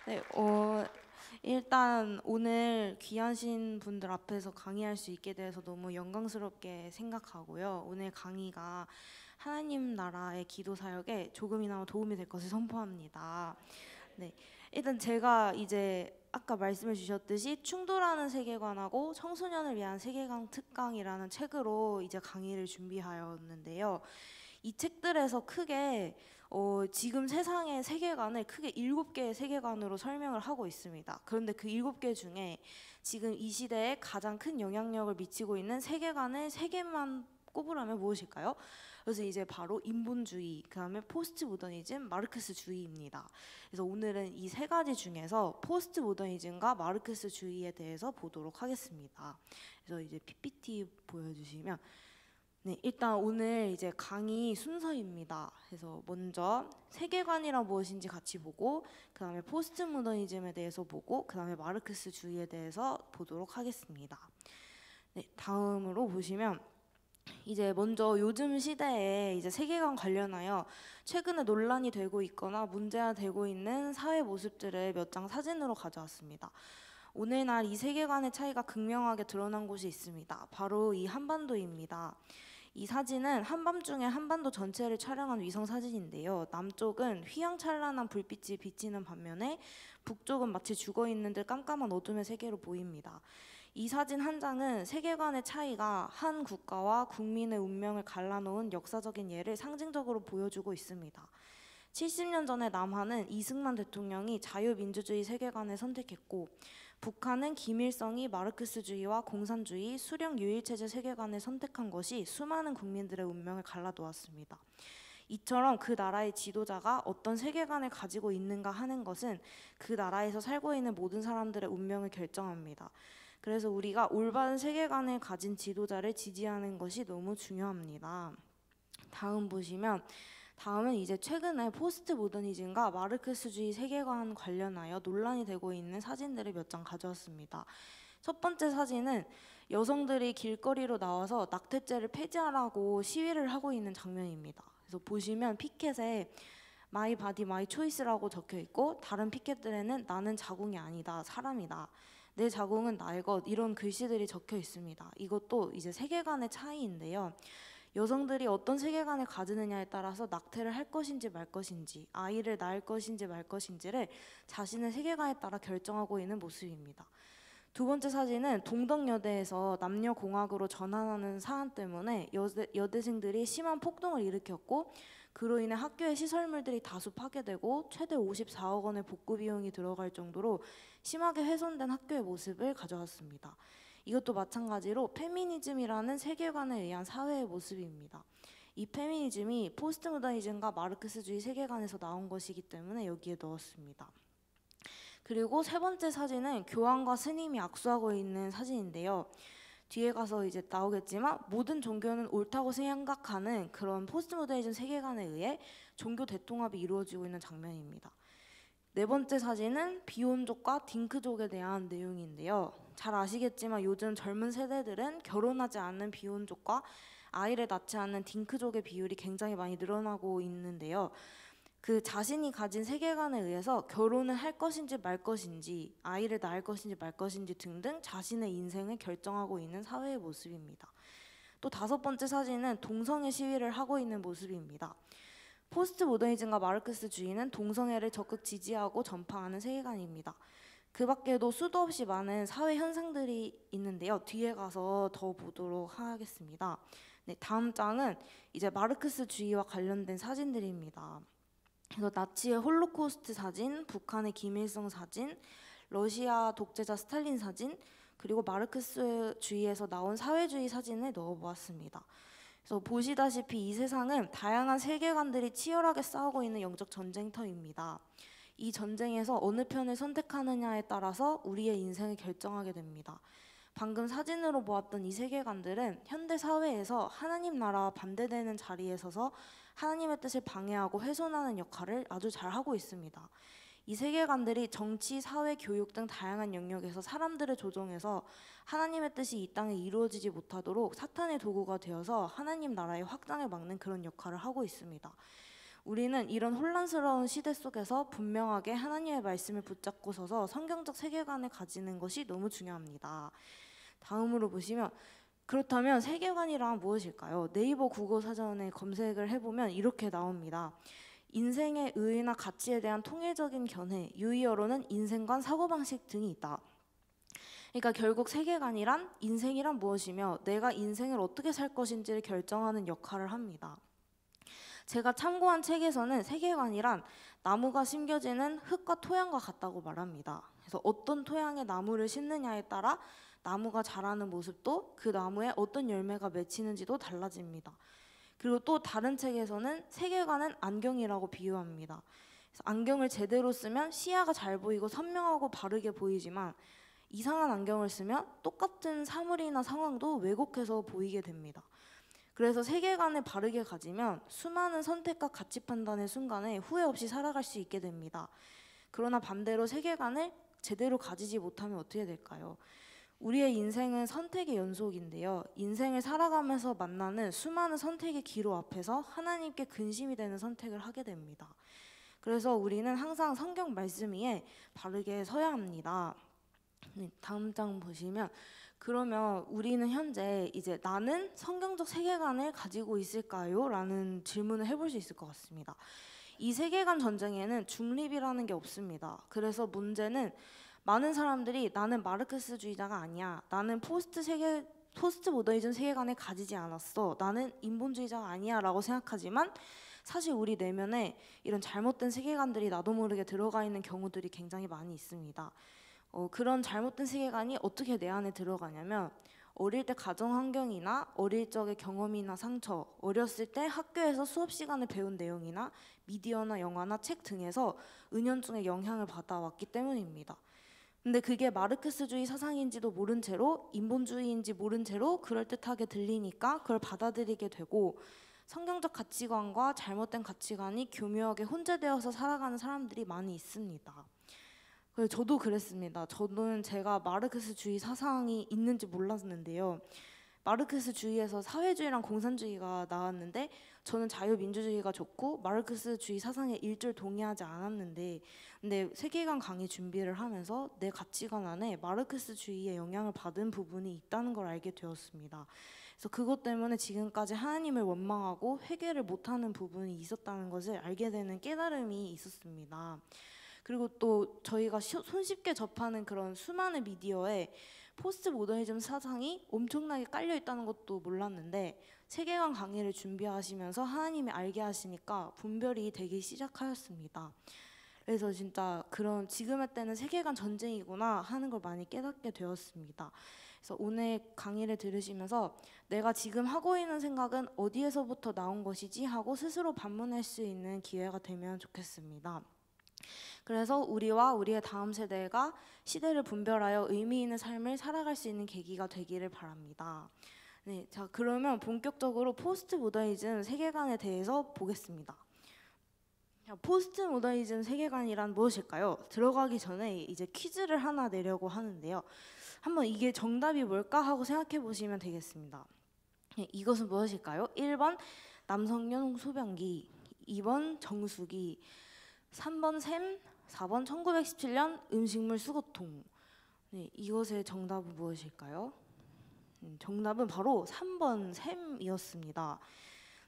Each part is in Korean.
네, 일단 오늘 귀하신 분들 앞에서 강의할 수 있게 돼서 너무 영광스럽게 생각하고요. 오늘 강의가 하나님 나라의 기도 사역에 조금이나마 도움이 될 것을 선포합니다. 네, 일단 제가 이제 아까 말씀해 주셨듯이 충돌하는 세계관하고 청소년을 위한 세계관 특강이라는 책으로 이제 강의를 준비하였는데요. 이 책들에서 크게 지금 세상의 세계관을 크게 7개의 세계관으로 설명을 하고 있습니다. 그런데 그 7개 중에 지금 이 시대에 가장 큰 영향력을 미치고 있는 세계관을 3개만 꼽으라면 무엇일까요? 그래서 이제 바로 인본주의, 그다음에 포스트 모더니즘, 마르크스주의입니다. 그래서 오늘은 이 3가지 중에서 포스트 모더니즘과 마르크스주의에 대해서 보도록 하겠습니다. 그래서 이제 PPT 보여주시면 네, 일단 오늘 이제 강의 순서입니다. 그래서 먼저 세계관이란 무엇인지 같이 보고, 그 다음에 포스트 모더니즘에 대해서 보고, 그 다음에 마르크스주의에 대해서 보도록 하겠습니다. 네, 다음으로 보시면 이제 먼저 요즘 시대에 이제 세계관 관련하여 최근에 논란이 되고 있거나 문제화되고 있는 사회 모습들을 몇 장 사진으로 가져왔습니다. 오늘날 이 세계관의 차이가 극명하게 드러난 곳이 있습니다. 바로 이 한반도입니다. 이 사진은 한밤중에 한반도 전체를 촬영한 위성 사진인데요. 남쪽은 휘황찬란한 불빛이 비치는 반면에 북쪽은 마치 죽어있는 듯 깜깜한 어둠의 세계로 보입니다. 이 사진 한 장은 세계관의 차이가 한 국가와 국민의 운명을 갈라놓은 역사적인 예를 상징적으로 보여주고 있습니다. 70년 전에 남한은 이승만 대통령이 자유민주주의 세계관을 선택했고, 북한은 김일성이 마르크스주의와 공산주의, 수령 유일체제 세계관을 선택한 것이 수많은 국민들의 운명을 갈라놓았습니다. 이처럼 그 나라의 지도자가 어떤 세계관을 가지고 있는가 하는 것은 그 나라에서 살고 있는 모든 사람들의 운명을 결정합니다. 그래서 우리가 올바른 세계관을 가진 지도자를 지지하는 것이 너무 중요합니다. 다음 보시면 다음은 이제 최근에 포스트 모더니즘과 마르크스주의 세계관 관련하여 논란이 되고 있는 사진들을 몇 장 가져왔습니다. 첫 번째 사진은 여성들이 길거리로 나와서 낙태죄를 폐지하라고 시위를 하고 있는 장면입니다. 그래서 보시면 피켓에 My body, my choice라고 적혀 있고, 다른 피켓들에는 나는 자궁이 아니다, 사람이다, 내 자궁은 나의 것, 이런 글씨들이 적혀 있습니다. 이것도 이제 세계관의 차이인데요. 여성들이 어떤 세계관을 가지느냐에 따라서 낙태를 할 것인지 말 것인지, 아이를 낳을 것인지 말 것인지를 자신의 세계관에 따라 결정하고 있는 모습입니다. 두 번째 사진은 동덕여대에서 남녀공학으로 전환하는 사안 때문에 여대생들이 심한 폭동을 일으켰고, 그로 인해 학교의 시설물들이 다수 파괴되고 최대 54억 원의 복구 비용이 들어갈 정도로 심하게 훼손된 학교의 모습을 가져왔습니다. 이것도 마찬가지로 페미니즘이라는 세계관에 의한 사회의 모습입니다. 이 페미니즘이 포스트 모더니즘과 마르크스주의 세계관에서 나온 것이기 때문에 여기에 넣었습니다. 그리고 세 번째 사진은 교황과 스님이 악수하고 있는 사진인데요. 뒤에 가서 이제 나오겠지만 모든 종교는 옳다고 생각하는 그런 포스트 모더니즘 세계관에 의해 종교 대통합이 이루어지고 있는 장면입니다. 네 번째 사진은 비혼족과 딩크족에 대한 내용인데요. 잘 아시겠지만 요즘 젊은 세대들은 결혼하지 않는 비혼족과 아이를 낳지 않는 딩크족의 비율이 굉장히 많이 늘어나고 있는데요. 그 자신이 가진 세계관에 의해서 결혼을 할 것인지 말 것인지, 아이를 낳을 것인지 말 것인지 등등 자신의 인생을 결정하고 있는 사회의 모습입니다. 또 다섯 번째 사진은 동성애 시위를 하고 있는 모습입니다. 포스트 모더니즘과 마르크스주의는 동성애를 적극 지지하고 전파하는 세계관입니다. 그 밖에도 수도 없이 많은 사회 현상들이 있는데요. 뒤에 가서 더 보도록 하겠습니다. 네, 다음 장은 이제 마르크스주의와 관련된 사진들입니다. 그래서 나치의 홀로코스트 사진, 북한의 김일성 사진, 러시아 독재자 스탈린 사진, 그리고 마르크스주의에서 나온 사회주의 사진을 넣어보았습니다. 그래서 보시다시피 이 세상은 다양한 세계관들이 치열하게 싸우고 있는 영적 전쟁터입니다. 이 전쟁에서 어느 편을 선택하느냐에 따라서 우리의 인생을 결정하게 됩니다. 방금 사진으로 보았던 이 세계관들은 현대 사회에서 하나님 나라와 반대되는 자리에 서서 하나님의 뜻을 방해하고 훼손하는 역할을 아주 잘하고 있습니다. 이 세계관들이 정치, 사회, 교육 등 다양한 영역에서 사람들을 조종해서 하나님의 뜻이 이 땅에 이루어지지 못하도록 사탄의 도구가 되어서 하나님 나라의 확장을 막는 그런 역할을 하고 있습니다. 우리는 이런 혼란스러운 시대 속에서 분명하게 하나님의 말씀을 붙잡고 서서 성경적 세계관을 가지는 것이 너무 중요합니다. 다음으로 보시면, 그렇다면 세계관이란 무엇일까요? 네이버 국어 사전에 검색을 해보면 이렇게 나옵니다. 인생의 의의나 가치에 대한 통일적인 견해, 유의어로는 인생관, 사고방식 등이 있다. 그러니까 결국 세계관이란 인생이란 무엇이며 내가 인생을 어떻게 살 것인지를 결정하는 역할을 합니다. 제가 참고한 책에서는 세계관이란 나무가 심겨지는 흙과 토양과 같다고 말합니다. 그래서 어떤 토양에 나무를 심느냐에 따라 나무가 자라는 모습도 그 나무에 어떤 열매가 맺히는지도 달라집니다. 그리고 또 다른 책에서는 세계관은 안경이라고 비유합니다. 그래서 안경을 제대로 쓰면 시야가 잘 보이고 선명하고 바르게 보이지만 이상한 안경을 쓰면 똑같은 사물이나 상황도 왜곡해서 보이게 됩니다. 그래서 세계관을 바르게 가지면 수많은 선택과 가치 판단의 순간에 후회 없이 살아갈 수 있게 됩니다. 그러나 반대로 세계관을 제대로 가지지 못하면 어떻게 될까요? 우리의 인생은 선택의 연속인데요. 인생을 살아가면서 만나는 수많은 선택의 기로 앞에서 하나님께 근심이 되는 선택을 하게 됩니다. 그래서 우리는 항상 성경 말씀 위에 바르게 서야 합니다. 다음 장 보시면, 그러면 우리는 현재 이제 나는 성경적 세계관을 가지고 있을까요? 라는 질문을 해볼 수 있을 것 같습니다. 이 세계관 전쟁에는 중립이라는 게 없습니다. 그래서 문제는 많은 사람들이 나는 마르크스주의자가 아니야, 나는 포스트 모더니즘 세계관을 가지지 않았어, 나는 인본주의자가 아니야 라고 생각하지만 사실 우리 내면에 이런 잘못된 세계관들이 나도 모르게 들어가 있는 경우들이 굉장히 많이 있습니다. 그런 잘못된 세계관이 어떻게 내 안에 들어가냐면, 어릴 때 가정 환경이나 어릴 적의 경험이나 상처, 어렸을 때 학교에서 수업 시간에 배운 내용이나 미디어나 영화나 책 등에서 은연중에 영향을 받아왔기 때문입니다. 근데 그게 마르크스주의 사상인지도 모른 채로 인본주의인지 모른 채로 그럴듯하게 들리니까 그걸 받아들이게 되고, 성경적 가치관과 잘못된 가치관이 교묘하게 혼재되어서 살아가는 사람들이 많이 있습니다. 저도 그랬습니다. 저는 제가 마르크스주의 사상이 있는지 몰랐는데요. 마르크스주의에서 사회주의랑 공산주의가 나왔는데 저는 자유민주주의가 좋고 마르크스주의 사상에 일절 동의하지 않았는데, 근데 세계관 강의 준비를 하면서 내 가치관 안에 마르크스주의의 영향을 받은 부분이 있다는 걸 알게 되었습니다. 그래서 그것 때문에 지금까지 하나님을 원망하고 회개를 못하는 부분이 있었다는 것을 알게 되는 깨달음이 있었습니다. 그리고 또 저희가 손쉽게 접하는 그런 수많은 미디어에 포스트 모더니즘 사상이 엄청나게 깔려 있다는 것도 몰랐는데, 세계관 강의를 준비하시면서 하나님이 알게 하시니까 분별이 되기 시작하였습니다. 그래서 진짜 그런 지금의 때는 세계관 전쟁이구나 하는 걸 많이 깨닫게 되었습니다. 그래서 오늘 강의를 들으시면서 내가 지금 하고 있는 생각은 어디에서부터 나온 것이지 하고 스스로 반문할 수 있는 기회가 되면 좋겠습니다. 그래서 우리와 우리의 다음 세대가 시대를 분별하여 의미 있는 삶을 살아갈 수 있는 계기가 되기를 바랍니다. 네, 자 그러면 본격적으로 포스트 모더니즘 세계관에 대해서 보겠습니다. 포스트 모더니즘 세계관이란 무엇일까요? 들어가기 전에 이제 퀴즈를 하나 내려고 하는데요. 한번 이게 정답이 뭘까 하고 생각해 보시면 되겠습니다. 네, 이것은 무엇일까요? 1번 남성용 소변기, 2번 정수기, 3번 샘, 4번 1917년 음식물 수거통. 네, 이것의 정답은 무엇일까요? 정답은 바로 3번 샘이었습니다.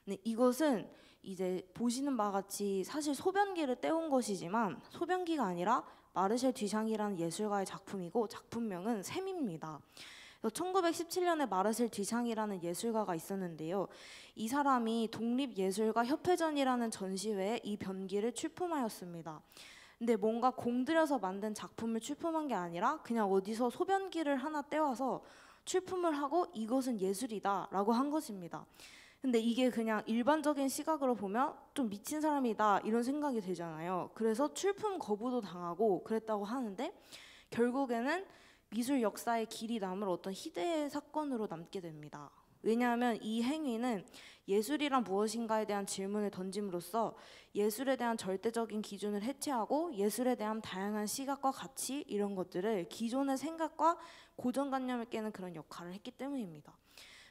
네, 이것은 이제 보시는 바와 같이 사실 소변기를 떼온 것이지만 소변기가 아니라 마르셀 뒤샹이라는 예술가의 작품이고 작품명은 샘입니다. 1917년에 마르셀 뒤샹이라는 예술가가 있었는데요. 이 사람이 독립예술가협회전이라는 전시회에 이 변기를 출품하였습니다. 근데 뭔가 공들여서 만든 작품을 출품한 게 아니라 그냥 어디서 소변기를 하나 떼와서 출품을 하고 이것은 예술이다 라고 한 것입니다. 근데 이게 그냥 일반적인 시각으로 보면 좀 미친 사람이다 이런 생각이 들잖아요. 그래서 출품 거부도 당하고 그랬다고 하는데, 결국에는 미술 역사의 길이 남을 어떤 희대의 사건으로 남게 됩니다. 왜냐하면 이 행위는 예술이란 무엇인가에 대한 질문을 던짐으로써 예술에 대한 절대적인 기준을 해체하고 예술에 대한 다양한 시각과 가치 이런 것들을 기존의 생각과 고정관념을 깨는 그런 역할을 했기 때문입니다.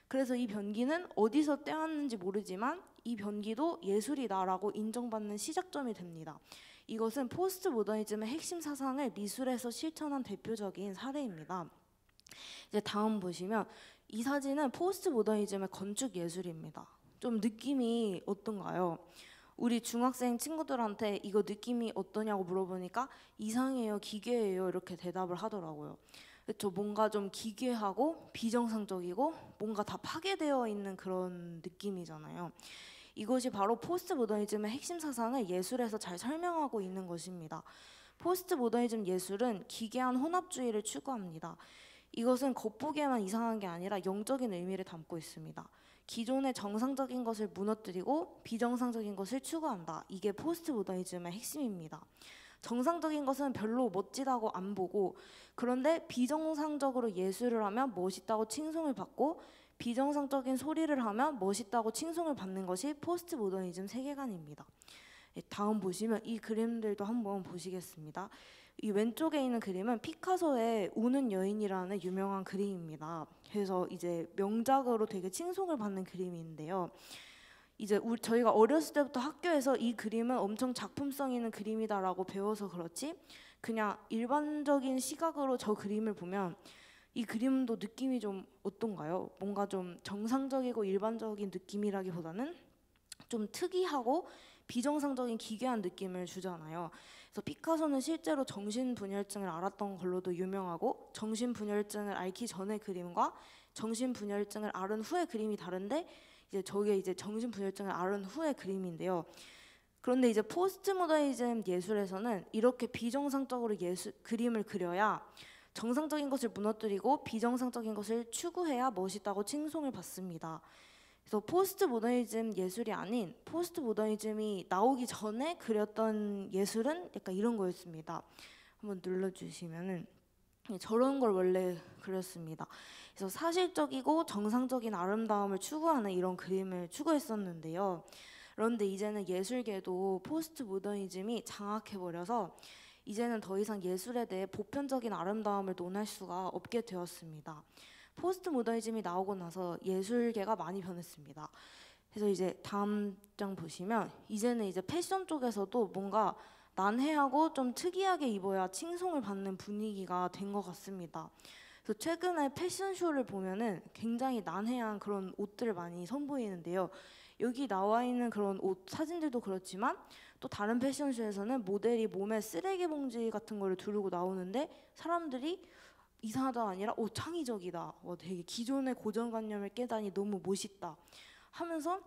그래서 이 변기는 어디서 떼왔는지 모르지만 이 변기도 예술이다라고 인정받는 시작점이 됩니다. 이것은 포스트 모더니즘의 핵심 사상을 미술에서 실천한 대표적인 사례입니다. 이제 다음 보시면 이 사진은 포스트 모더니즘의 건축 예술입니다. 좀 느낌이 어떤가요? 우리 중학생 친구들한테 이거 느낌이 어떠냐고 물어보니까 이상해요, 기괴해요 이렇게 대답을 하더라고요. 그렇죠. 뭔가 좀 기괴하고 비정상적이고 뭔가 다 파괴되어 있는 그런 느낌이잖아요. 이것이 바로 포스트 모더니즘의 핵심 사상을 예술에서 잘 설명하고 있는 것입니다. 포스트 모더니즘 예술은 기괴한 혼합주의를 추구합니다. 이것은 겉보기에만 이상한 게 아니라 영적인 의미를 담고 있습니다. 기존의 정상적인 것을 무너뜨리고 비정상적인 것을 추구한다. 이게 포스트 모더니즘의 핵심입니다. 정상적인 것은 별로 멋지다고 안 보고, 그런데 비정상적으로 예술을 하면 멋있다고 칭송을 받고, 비정상적인 소리를 하면 멋있다고 칭송을 받는 것이 포스트 모더니즘 세계관입니다. 다음 보시면 이 그림들도 한번 보시겠습니다. 이 왼쪽에 있는 그림은 피카소의 우는 여인이라는 유명한 그림입니다. 그래서 이제 명작으로 되게 칭송을 받는 그림인데요. 이제 저희가 어렸을 때부터 학교에서 이 그림은 엄청 작품성 있는 그림이다라고 배워서 그렇지, 그냥 일반적인 시각으로 저 그림을 보면 이 그림도 느낌이 좀 어떤가요? 뭔가 좀 정상적이고 일반적인 느낌이라기보다는 좀 특이하고 비정상적인 기괴한 느낌을 주잖아요. 그래서 피카소는 실제로 정신분열증을 앓았던 걸로도 유명하고, 정신분열증을 앓기 전의 그림과 정신분열증을 앓은 후의 그림이 다른데, 이제 저게 이제 정신분열증을 앓은 후의 그림인데요. 그런데 이제 포스트 모더니즘 예술에서는 이렇게 비정상적으로 그림을 그려야 정상적인 것을 무너뜨리고 비정상적인 것을 추구해야 멋있다고 칭송을 받습니다. 그래서 포스트 모더니즘 예술이 아닌 포스트 모더니즘이 나오기 전에 그렸던 예술은 약간 이런 거였습니다. 한번 눌러주시면은 저런 걸 원래 그렸습니다. 그래서 사실적이고 정상적인 아름다움을 추구하는 이런 그림을 추구했었는데요. 그런데 이제는 예술계도 포스트 모더니즘이 장악해버려서 이제는 더 이상 예술에 대해 보편적인 아름다움을 논할 수가 없게 되었습니다. 포스트 모더니즘이 나오고 나서 예술계가 많이 변했습니다. 그래서 이제 다음 장 보시면 이제는 이제 패션 쪽에서도 뭔가 난해하고 좀 특이하게 입어야 칭송을 받는 분위기가 된 것 같습니다. 그래서 최근에 패션쇼를 보면은 굉장히 난해한 그런 옷들을 많이 선보이는데요. 여기 나와 있는 그런 옷 사진들도 그렇지만 또 다른 패션쇼에서는 모델이 몸에 쓰레기 봉지 같은 거를 두르고 나오는데 사람들이 이상하다 아니라 창의적이다, 되게 기존의 고정관념을 깨다니 너무 멋있다 하면서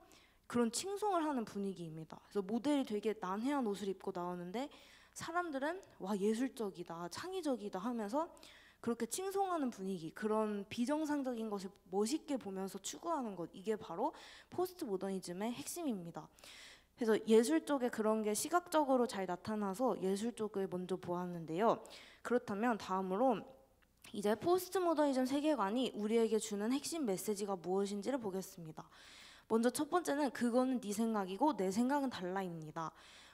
그런 칭송을 하는 분위기입니다. 그래서 모델이 되게 난해한 옷을 입고 나오는데 사람들은 와 예술적이다, 창의적이다 하면서 그렇게 칭송하는 분위기, 그런 비정상적인 것을 멋있게 보면서 추구하는 것, 이게 바로 포스트 모더니즘의 핵심입니다. 그래서 예술 쪽에 그런 게 시각적으로 잘 나타나서 예술 쪽을 먼저 보았는데요. 그렇다면 다음으로 이제 포스트 모더니즘 세계관이 우리에게 주는 핵심 메시지가 무엇인지를 보겠습니다. 먼저 첫 번째는 그거는 네 생각이고 내 생각은 달라입니다.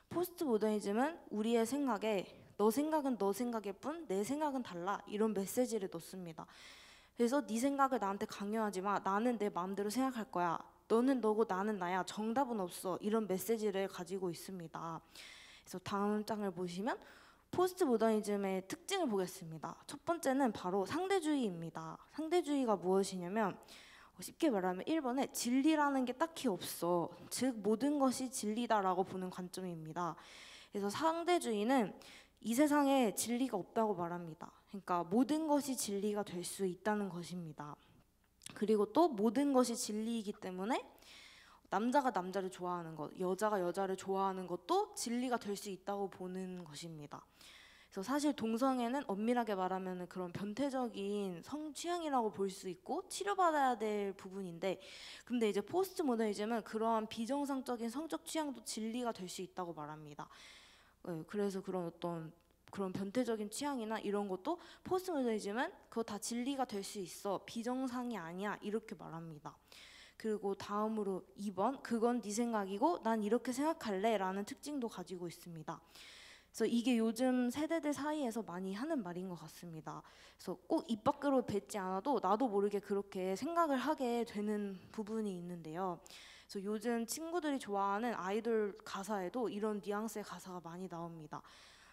포스트 모더니즘은 우리의 생각에 너 생각은 너 생각일 뿐 내 생각은 달라, 이런 메시지를 넣습니다. 그래서 네 생각을 나한테 강요하지 마, 나는 내 마음대로 생각할 거야, 너는 너고 나는 나야, 정답은 없어, 이런 메시지를 가지고 있습니다. 그래서 다음 장을 보시면 포스트 모더니즘의 특징을 보겠습니다. 첫 번째는 바로 상대주의입니다. 상대주의가 무엇이냐면 쉽게 말하면 1번에 진리라는 게 딱히 없어, 즉 모든 것이 진리다라고 보는 관점입니다. 그래서 상대주의는 이 세상에 진리가 없다고 말합니다. 그러니까 모든 것이 진리가 될 수 있다는 것입니다. 그리고 또 모든 것이 진리이기 때문에 남자가 남자를 좋아하는 것, 여자가 여자를 좋아하는 것도 진리가 될 수 있다고 보는 것입니다. 그래서 사실 동성애는 엄밀하게 말하면 그런 변태적인 성 취향이라고 볼 수 있고 치료받아야 될 부분인데, 근데 이제 포스트 모더니즘은 그러한 비정상적인 성적 취향도 진리가 될 수 있다고 말합니다. 그래서 그런 변태적인 취향이나 이런 것도 포스트 모더니즘은 그거 다 진리가 될 수 있어, 비정상이 아니야, 이렇게 말합니다. 그리고 다음으로 2번, 그건 네 생각이고 난 이렇게 생각할래 라는 특징도 가지고 있습니다. 그래서 이게 요즘 세대들 사이에서 많이 하는 말인 것 같습니다. 그래서 꼭 입 밖으로 뱉지 않아도 나도 모르게 그렇게 생각을 하게 되는 부분이 있는데요. 그래서 요즘 친구들이 좋아하는 아이돌 가사에도 이런 뉘앙스의 가사가 많이 나옵니다.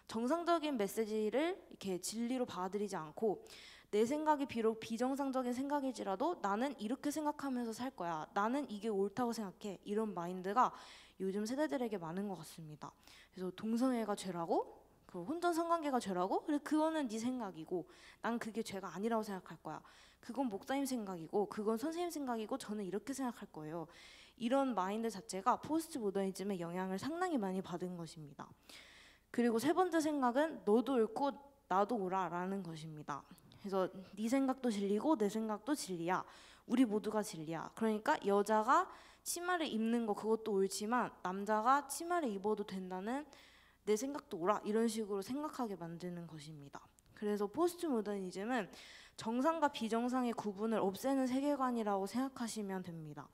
정상적인 메시지를 이렇게 진리로 받아들이지 않고 내 생각이 비록 비정상적인 생각일지라도 나는 이렇게 생각하면서 살 거야. 나는 이게 옳다고 생각해. 이런 마인드가 요즘 세대들에게 많은 것 같습니다. 그래서 동성애가 죄라고? 그 혼전 성관계가 죄라고? 그래 그거는 네 생각이고 난 그게 죄가 아니라고 생각할 거야. 그건 목사님 생각이고 그건 선생님 생각이고 저는 이렇게 생각할 거예요. 이런 마인드 자체가 포스트 모더니즘의 영향을 상당히 많이 받은 것입니다. 그리고 세 번째 생각은 너도 옳고 나도 옳아라는 것입니다. 그래서 네 생각도 진리고 내 생각도 진리야. 우리 모두가 진리야. 그러니까 여자가 치마를 입는 거 그것도 옳지만 남자가 치마를 입어도 된다는 내 생각도 옳아. 이런 식으로 생각하게 만드는 것입니다. 그래서 포스트 모더니즘은 정상과 비정상의 구분을 없애는 세계관이라고 생각하시면 됩니다.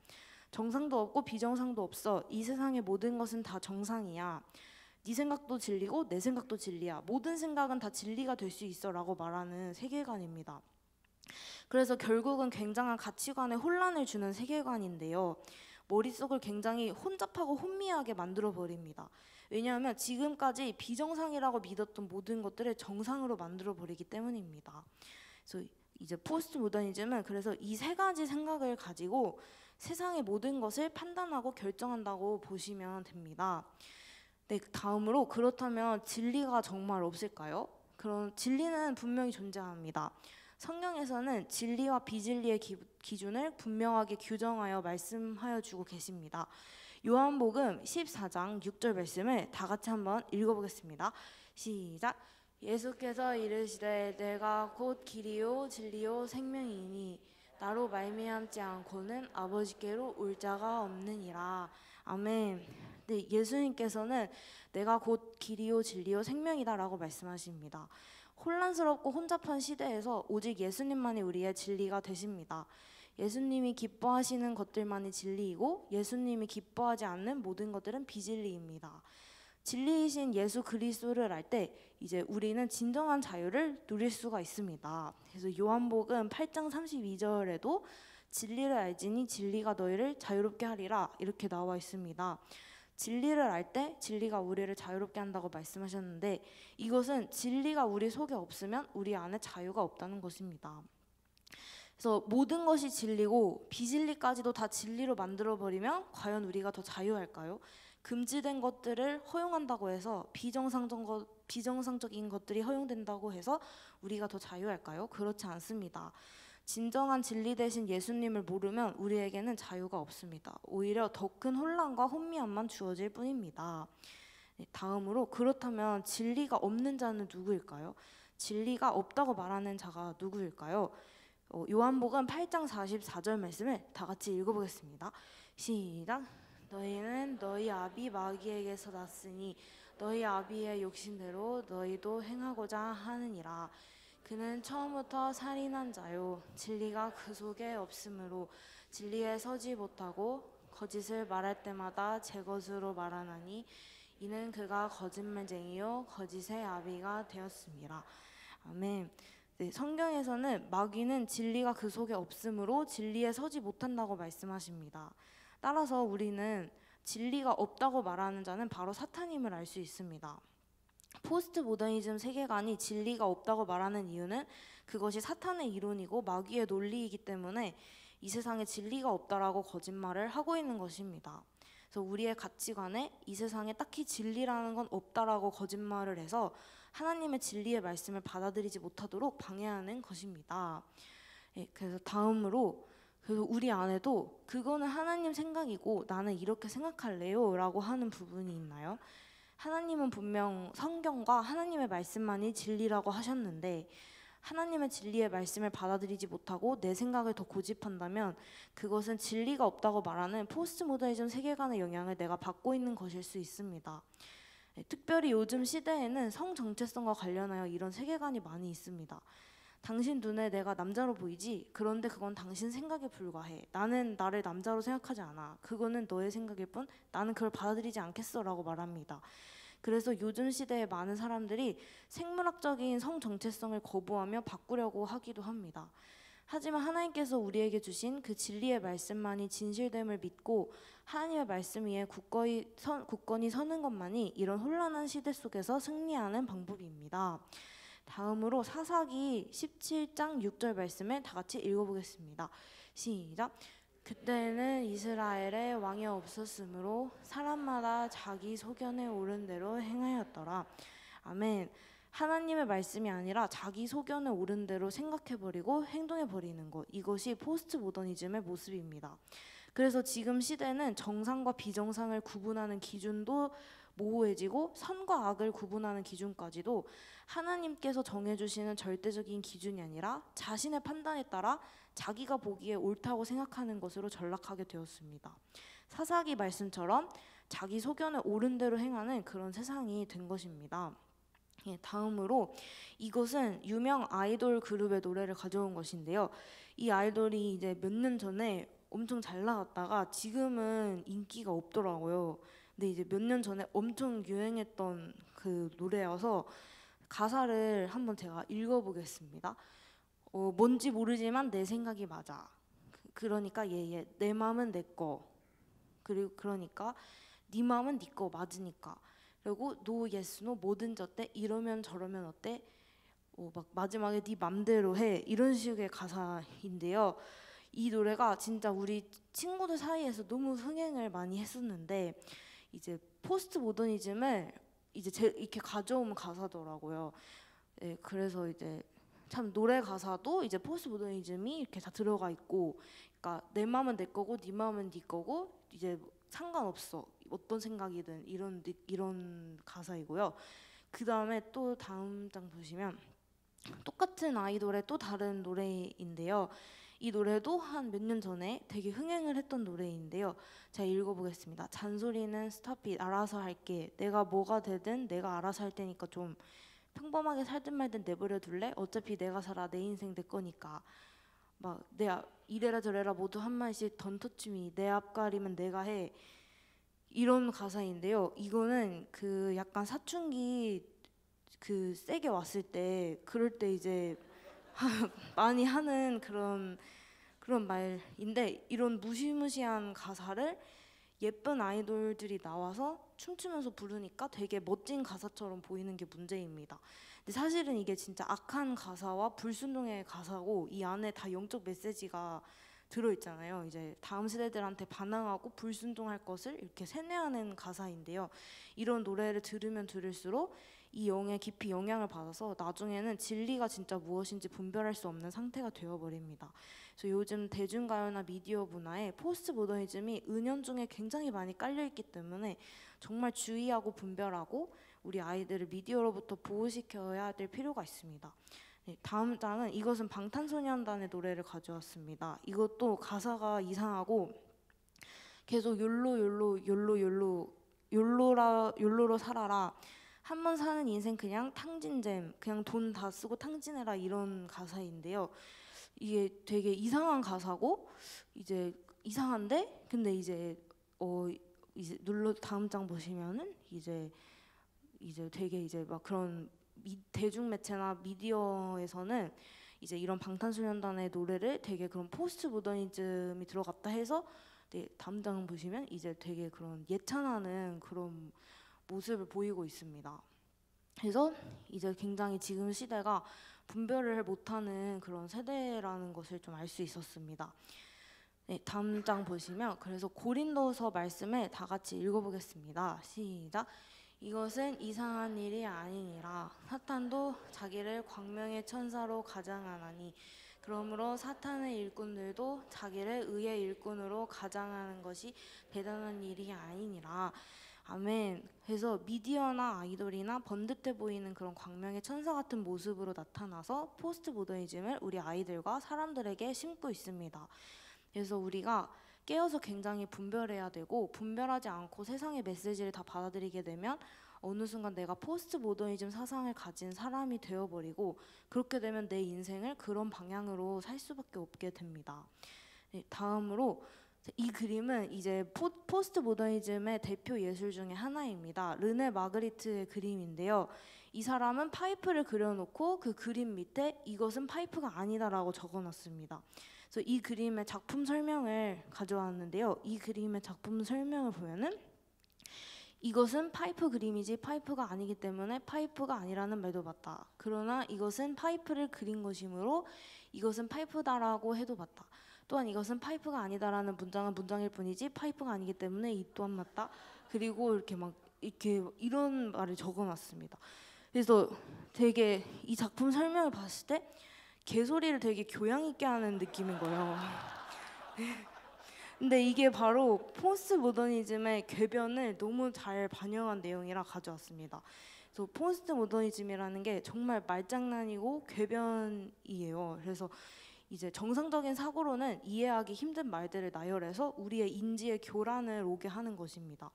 정상도 없고 비정상도 없어. 이 세상의 모든 것은 다 정상이야. 네 생각도 진리고 내 생각도 진리야. 모든 생각은 다 진리가 될 수 있어 라고 말하는 세계관입니다. 그래서 결국은 굉장한 가치관에 혼란을 주는 세계관인데요. 머릿속을 굉장히 혼잡하고 혼미하게 만들어 버립니다. 왜냐하면 지금까지 비정상이라고 믿었던 모든 것들을 정상으로 만들어 버리기 때문입니다. 그래서 이제 포스트 모더니즘은 그래서 이 세 가지 생각을 가지고 세상의 모든 것을 판단하고 결정한다고 보시면 됩니다. 네, 다음으로 그렇다면 진리가 정말 없을까요? 그런 진리는 분명히 존재합니다. 성경에서는 진리와 비진리의 기준을 분명하게 규정하여 말씀하여 주고 계십니다. 요한복음 14장 6절 말씀을 다 같이 한번 읽어보겠습니다. 시작. 예수께서 이르시되 내가 곧 길이요 진리요 생명이니 나로 말미암지 않고는 아버지께로 올 자가 없느니라. 아멘. 네, 예수님께서는 내가 곧 길이요 진리요 생명이다라고 말씀하십니다. 혼란스럽고 혼잡한 시대에서 오직 예수님만이 우리의 진리가 되십니다. 예수님이 기뻐하시는 것들만이 진리이고 예수님이 기뻐하지 않는 모든 것들은 비진리입니다. 진리이신 예수 그리스도를 알 때 이제 우리는 진정한 자유를 누릴 수가 있습니다. 그래서 요한복음 8장 32절에도 진리를 알지니 진리가 너희를 자유롭게 하리라 이렇게 나와 있습니다. 진리를 알 때 진리가 우리를 자유롭게 한다고 말씀하셨는데 이것은 진리가 우리 속에 없으면 우리 안에 자유가 없다는 것입니다. 그래서 모든 것이 진리고 비진리까지도 다 진리로 만들어버리면 과연 우리가 더 자유할까요? 금지된 것들을 허용한다고 해서 비정상적인 것들이 허용된다고 해서 우리가 더 자유할까요? 그렇지 않습니다. 진정한 진리 대신 예수님을 모르면 우리에게는 자유가 없습니다. 오히려 더 큰 혼란과 혼미함만 주어질 뿐입니다. 네, 다음으로 그렇다면 진리가 없는 자는 누구일까요? 진리가 없다고 말하는 자가 누구일까요? 요한복음 8장 44절 말씀을 다 같이 읽어보겠습니다. 시작. 너희는 너희 아비 마귀에게서 났으니 너희 아비의 욕심대로 너희도 행하고자 하느니라. 그는 처음부터 살인한 자요 진리가 그 속에 없으므로 진리에 서지 못하고 거짓을 말할 때마다 제 것으로 말하나니 이는 그가 거짓말쟁이요 거짓의 아비가 되었습니다. 아멘. 네, 성경에서는 마귀는 진리가 그 속에 없으므로 진리에 서지 못한다고 말씀하십니다. 따라서 우리는 진리가 없다고 말하는 자는 바로 사탄임을 알 수 있습니다. 포스트 모더니즘 세계관이 진리가 없다고 말하는 이유는 그것이 사탄의 이론이고 마귀의 논리이기 때문에 이 세상에 진리가 없다라고 거짓말을 하고 있는 것입니다. 그래서 우리의 가치관에 이 세상에 딱히 진리라는 건 없다라고 거짓말을 해서 하나님의 진리의 말씀을 받아들이지 못하도록 방해하는 것입니다. 예, 그래서 다음으로 그래서 우리 안에도 그거는 하나님 생각이고 나는 이렇게 생각할래요 라고 하는 부분이 있나요? 하나님은 분명 성경과 하나님의 말씀만이 진리라고 하셨는데 하나님의 진리의 말씀을 받아들이지 못하고 내 생각을 더 고집한다면 그것은 진리가 없다고 말하는 포스트 모더니즘 세계관의 영향을 내가 받고 있는 것일 수 있습니다. 특별히 요즘 시대에는 성 정체성과 관련하여 이런 세계관이 많이 있습니다. 당신 눈에 내가 남자로 보이지? 그런데 그건 당신 생각에 불과해. 나는 나를 남자로 생각하지 않아. 그거는 너의 생각일 뿐 나는 그걸 받아들이지 않겠어 라고 말합니다. 그래서 요즘 시대에 많은 사람들이 생물학적인 성 정체성을 거부하며 바꾸려고 하기도 합니다. 하지만 하나님께서 우리에게 주신 그 진리의 말씀만이 진실됨을 믿고 하나님의 말씀 위에 굳건히 서는 것만이 이런 혼란한 시대 속에서 승리하는 방법입니다. 다음으로 사사기 17장 6절 말씀을 다 같이 읽어보겠습니다. 시작. 그때는 이스라엘에 왕이 없었으므로 사람마다 자기 소견에 오른 대로 행하였더라. 아멘. 하나님의 말씀이 아니라 자기 소견에 오른 대로 생각해버리고 행동해버리는 것, 이것이 포스트 모더니즘의 모습입니다. 그래서 지금 시대는 정상과 비정상을 구분하는 기준도 모호해지고 선과 악을 구분하는 기준까지도 하나님께서 정해주시는 절대적인 기준이 아니라 자신의 판단에 따라 자기가 보기에 옳다고 생각하는 것으로 전락하게 되었습니다. 사사기 말씀처럼 자기 소견에 옳은 대로 행하는 그런 세상이 된 것입니다. 다음으로 이것은 유명 아이돌 그룹의 노래를 가져온 것인데요. 이 아이돌이 이제 몇 년 전에 엄청 잘 나갔다가 지금은 인기가 없더라고요. 근데 이제 몇 년 전에 엄청 유행했던 그 노래여서 가사를 한번 제가 읽어보겠습니다. 뭔지 모르지만 내 생각이 맞아. 그러니까 내 맘은 내 거. 그리고 그러니까 네 맘은 네 거 맞으니까. 그리고 no yes no 뭐든지 어때? 이러면 저러면 어때? 막 마지막에 네 맘대로 해. 이런 식의 가사인데요. 이 노래가 진짜 우리 친구들 사이에서 너무 흥행을 많이 했었는데 이제 포스트 모더니즘을 이제 이렇게 가져오는 가사더라고요. 네, 그래서 이제 참 노래 가사도 이제 포스트 모더니즘이 이렇게 다 들어가 있고, 그러니까 내 마음은 내 거고 네 마음은 네 거고 이제 상관없어 어떤 생각이든 이런 가사이고요. 그 다음에 또 다음 장 보시면 똑같은 아이돌의 또 다른 노래인데요. 이 노래도 한 몇 년 전에 되게 흥행을 했던 노래인데요. 제가 읽어보겠습니다. 잔소리는 스탑 잇 알아서 할게. 내가 뭐가 되든 내가 알아서 할 테니까 좀 평범하게 살든 말든 내버려 둘래? 어차피 내가 살아. 내 인생 내 거니까. 막 이래라 저래라 모두 한마디씩 던터치미. 내 앞가림은 내가 해. 이런 가사인데요. 이거는 그 약간 사춘기 그 세게 왔을 때 그럴 때 이제 많이 하는 그런 말인데, 이런 무시무시한 가사를 예쁜 아이돌들이 나와서 춤추면서 부르니까 되게 멋진 가사처럼 보이는 게 문제입니다. 근데 사실은 이게 진짜 악한 가사와 불순종의 가사고 이 안에 다 영적 메시지가 들어있잖아요. 이제 다음 세대들한테 반항하고 불순종할 것을 이렇게 세뇌하는 가사인데요. 이런 노래를 들으면 들을수록 이 영에 깊이 영향을 받아서 나중에는 진리가 진짜 무엇인지 분별할 수 없는 상태가 되어버립니다. 그래서 요즘 대중가요나 미디어 문화에 포스트 모더니즘이 은연중에 굉장히 많이 깔려있기 때문에 정말 주의하고 분별하고 우리 아이들을 미디어로부터 보호시켜야 될 필요가 있습니다. 네, 다음 장은 이것은 방탄소년단의 노래를 가져왔습니다. 이것도 가사가 이상하고 계속 욜로로 살아라. 한 번 사는 인생 그냥 탕진잼, 그냥 돈 다 쓰고 탕진해라, 이런 가사인데요. 이게 되게 이상한 가사고 이제 이상한데, 근데 이제 다음 장 보시면은 이제 되게 이제 막 그런 대중 매체나 미디어에서는 이제 이런 방탄소년단의 노래를 되게 그런 포스트 모더니즘이 들어갔다 해서, 네, 다음 장 보시면 이제 되게 그런 예찬하는 그런 모습을 보이고 있습니다. 그래서 이제 굉장히 지금 시대가 분별을 못하는 그런 세대라는 것을 좀 알 수 있었습니다. 네, 다음 장 보시면 그래서 고린도서 말씀을 다 같이 읽어보겠습니다. 시작. 이것은 이상한 일이 아니니라. 사탄도 자기를 광명의 천사로 가장하나니 그러므로 사탄의 일꾼들도 자기를 의의 일꾼으로 가장하는 것이 대단한 일이 아니니라. 아멘. 그래서 미디어나 아이돌이나 번듯해 보이는 그런 광명의 천사 같은 모습으로 나타나서 포스트 모더니즘을 우리 아이들과 사람들에게 심고 있습니다. 그래서 우리가 깨어서 굉장히 분별해야 되고, 분별하지 않고 세상의 메시지를 다 받아들이게 되면 어느 순간 내가 포스트 모더니즘 사상을 가진 사람이 되어버리고, 그렇게 되면 내 인생을 그런 방향으로 살 수밖에 없게 됩니다. 네, 다음으로 이 그림은 이제 포스트 모더니즘의 대표 예술 중에 하나입니다. 르네 마그리트의 그림인데요. 이 사람은 파이프를 그려놓고 그 그림 밑에 이것은 파이프가 아니다라고 적어놨습니다. 그래서 이 그림의 작품 설명을 가져왔는데요. 이 그림의 작품 설명을 보면은 이것은 파이프 그림이지 파이프가 아니기 때문에 파이프가 아니라는 말도 맞다. 그러나 이것은 파이프를 그린 것이므로 이것은 파이프다라고 해도 맞다. 또한 이것은 파이프가 아니다라는 문장은 문장일 뿐이지 파이프가 아니기 때문에 이 또한 맞다. 그리고 이렇게 이런 말을 적어놨습니다. 그래서 되게 이 작품 설명을 봤을 때 개소리를 되게 교양 있게 하는 느낌인 거예요. 근데 이게 바로 포스트 모더니즘의 궤변을 너무 잘 반영한 내용이라 가져왔습니다. 그래서 포스트 모더니즘이라는 게 정말 말장난이고 궤변이에요. 그래서 이제 정상적인 사고로는 이해하기 힘든 말들을 나열해서 우리의 인지의 교란을 오게 하는 것입니다.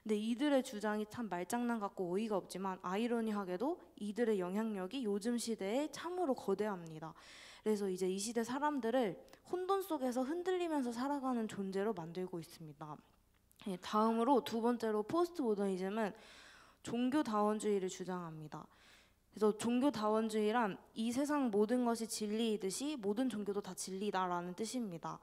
근데 이들의 주장이 참 말장난 같고 어이가 없지만 아이러니하게도 이들의 영향력이 요즘 시대에 참으로 거대합니다. 그래서 이제 이 시대 사람들을 혼돈 속에서 흔들리면서 살아가는 존재로 만들고 있습니다. 다음으로 두 번째로 포스트 모더니즘은 종교다원주의를 주장합니다. 그래서 종교다원주의란 이 세상 모든 것이 진리이듯이 모든 종교도 다 진리다라는 뜻입니다.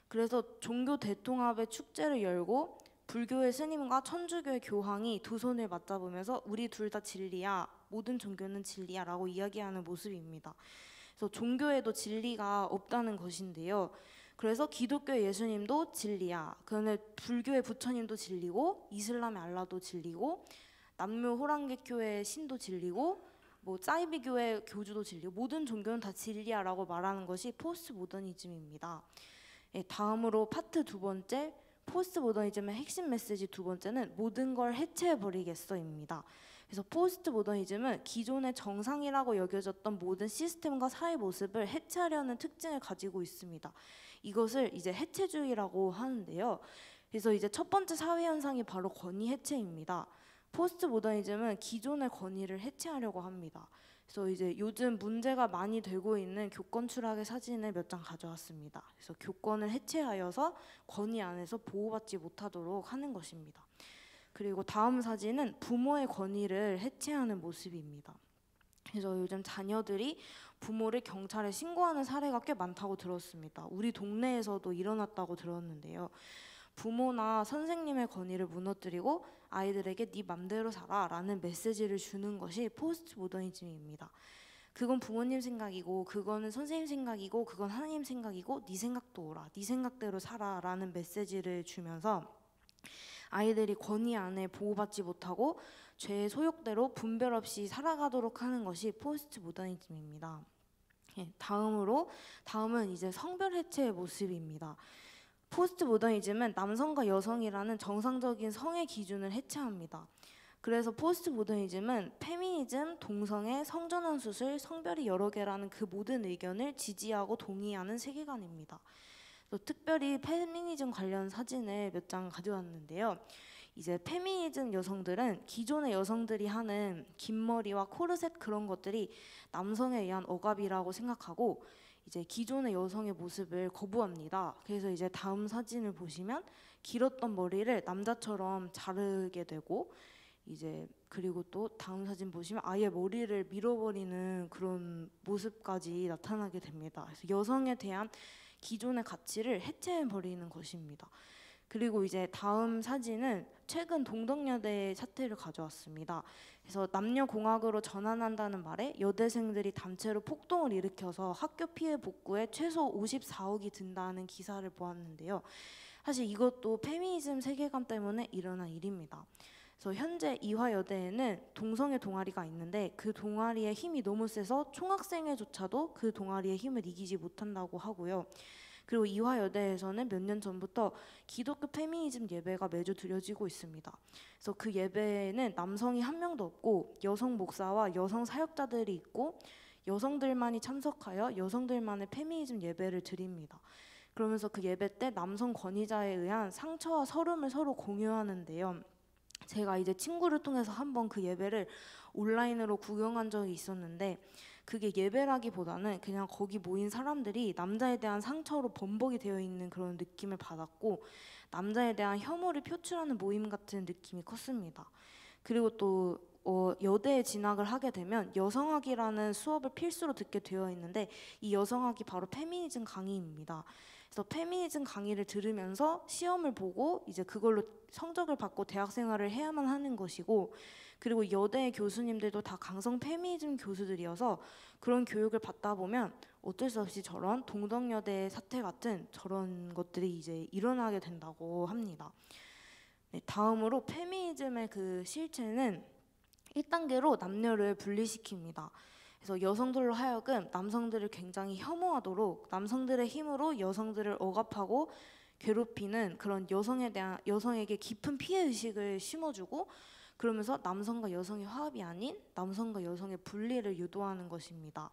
그래서 종교 대통합의 축제를 열고 불교의 스님과 천주교의 교황이 두 손을 맞잡으면서 우리 둘 다 진리야, 모든 종교는 진리야 라고 이야기하는 모습입니다. 그래서 종교에도 진리가 없다는 것인데요. 그래서 기독교의 예수님도 진리야. 그런데 불교의 부처님도 진리고 이슬람의 알라도 진리고 남묘 호랑객교의 신도 진리고 뭐 사이비교의 교주도 진리고 모든 종교는 다 진리야라고 말하는 것이 포스트 모더니즘입니다. 다음으로 파트 두 번째 포스트 모더니즘의 핵심 메시지 두 번째는 모든 걸 해체해버리겠어입니다. 그래서 포스트 모더니즘은 기존의 정상이라고 여겨졌던 모든 시스템과 사회 모습을 해체하려는 특징을 가지고 있습니다. 이것을 이제 해체주의라고 하는데요. 그래서 이제 첫 번째 사회 현상이 바로 권위 해체입니다. 포스트 모더니즘은 기존의 권위를 해체하려고 합니다. 그래서 이제 요즘 문제가 많이 되고 있는 교권 추락의 사진을 몇 장 가져왔습니다. 그래서 교권을 해체하여서 권위 안에서 보호받지 못하도록 하는 것입니다. 그리고 다음 사진은 부모의 권위를 해체하는 모습입니다. 그래서 요즘 자녀들이 부모를 경찰에 신고하는 사례가 꽤 많다고 들었습니다. 우리 동네에서도 일어났다고 들었는데요. 부모나 선생님의 권위를 무너뜨리고 아이들에게 네 맘대로 살아 라는 메시지를 주는 것이 포스트 모더니즘입니다. 그건 부모님 생각이고 그거는 선생님 생각이고 그건 하나님 생각이고 네 생각도 옳아, 네 생각대로 살아 라는 메시지를 주면서 아이들이 권위 안에 보호받지 못하고 죄의 소욕대로 분별 없이 살아가도록 하는 것이 포스트 모더니즘입니다. 다음은 이제 성별 해체의 모습입니다. 포스트 모더니즘은 남성과 여성이라는 정상적인 성의 기준을 해체합니다. 그래서 포스트 모더니즘은 페미니즘, 동성애, 성전환 수술, 성별이 여러 개라는 그 모든 의견을 지지하고 동의하는 세계관입니다. 특별히 페미니즘 관련 사진을 몇 장 가져왔는데요. 이제 페미니즘 여성들은 기존의 여성들이 하는 긴 머리와 코르셋 그런 것들이 남성에 의한 억압이라고 생각하고 이제 기존의 여성의 모습을 거부합니다. 그래서 이제 다음 사진을 보시면 길었던 머리를 남자처럼 자르게 되고 이제 그리고 또 다음 사진 보시면 아예 머리를 밀어버리는 그런 모습까지 나타나게 됩니다. 그래서 여성에 대한 기존의 가치를 해체해버리는 것입니다. 그리고 이제 다음 사진은 최근 동덕여대의 사태를 가져왔습니다. 그래서 남녀공학으로 전환한다는 말에 여대생들이 단체로 폭동을 일으켜서 학교 피해 복구에 최소 54억이 든다는 기사를 보았는데요. 사실 이것도 페미니즘 세계관 때문에 일어난 일입니다. 그래서 현재 이화여대에는 동성애 동아리가 있는데 그 동아리의 힘이 너무 세서 총학생회조차도 그 동아리의 힘을 이기지 못한다고 하고요. 그리고 이화여대에서는 몇 년 전부터 기독교 페미니즘 예배가 매주 드려지고 있습니다. 그래서 그 예배에는 남성이 한 명도 없고 여성 목사와 여성 사역자들이 있고 여성들만이 참석하여 여성들만의 페미니즘 예배를 드립니다. 그러면서 그 예배 때 남성 권위자에 의한 상처와 서름을 서로 공유하는데요. 제가 이제 친구를 통해서 한번 그 예배를 온라인으로 구경한 적이 있었는데 그게 예배라기보다는 그냥 거기 모인 사람들이 남자에 대한 상처로 범벅이 되어 있는 그런 느낌을 받았고, 남자에 대한 혐오를 표출하는 모임 같은 느낌이 컸습니다. 그리고 또 여대에 진학을 하게 되면 여성학이라는 수업을 필수로 듣게 되어 있는데, 이 여성학이 바로 페미니즘 강의입니다. 그래서 페미니즘 강의를 들으면서 시험을 보고 이제 그걸로 성적을 받고 대학 생활을 해야만 하는 것이고, 그리고 여대 교수님들도 다 강성 페미니즘 교수들이어서 그런 교육을 받다 보면 어쩔 수 없이 저런 동덕여대 사태 같은 저런 것들이 이제 일어나게 된다고 합니다. 네, 다음으로 페미니즘의 그 실체는 1단계로 남녀를 분리시킵니다. 그래서 여성들로 하여금 남성들을 굉장히 혐오하도록 남성들의 힘으로 여성들을 억압하고 괴롭히는 그런 여성에게 깊은 피해 의식을 심어주고, 그러면서 남성과 여성의 화합이 아닌 남성과 여성의 분리를 유도하는 것입니다.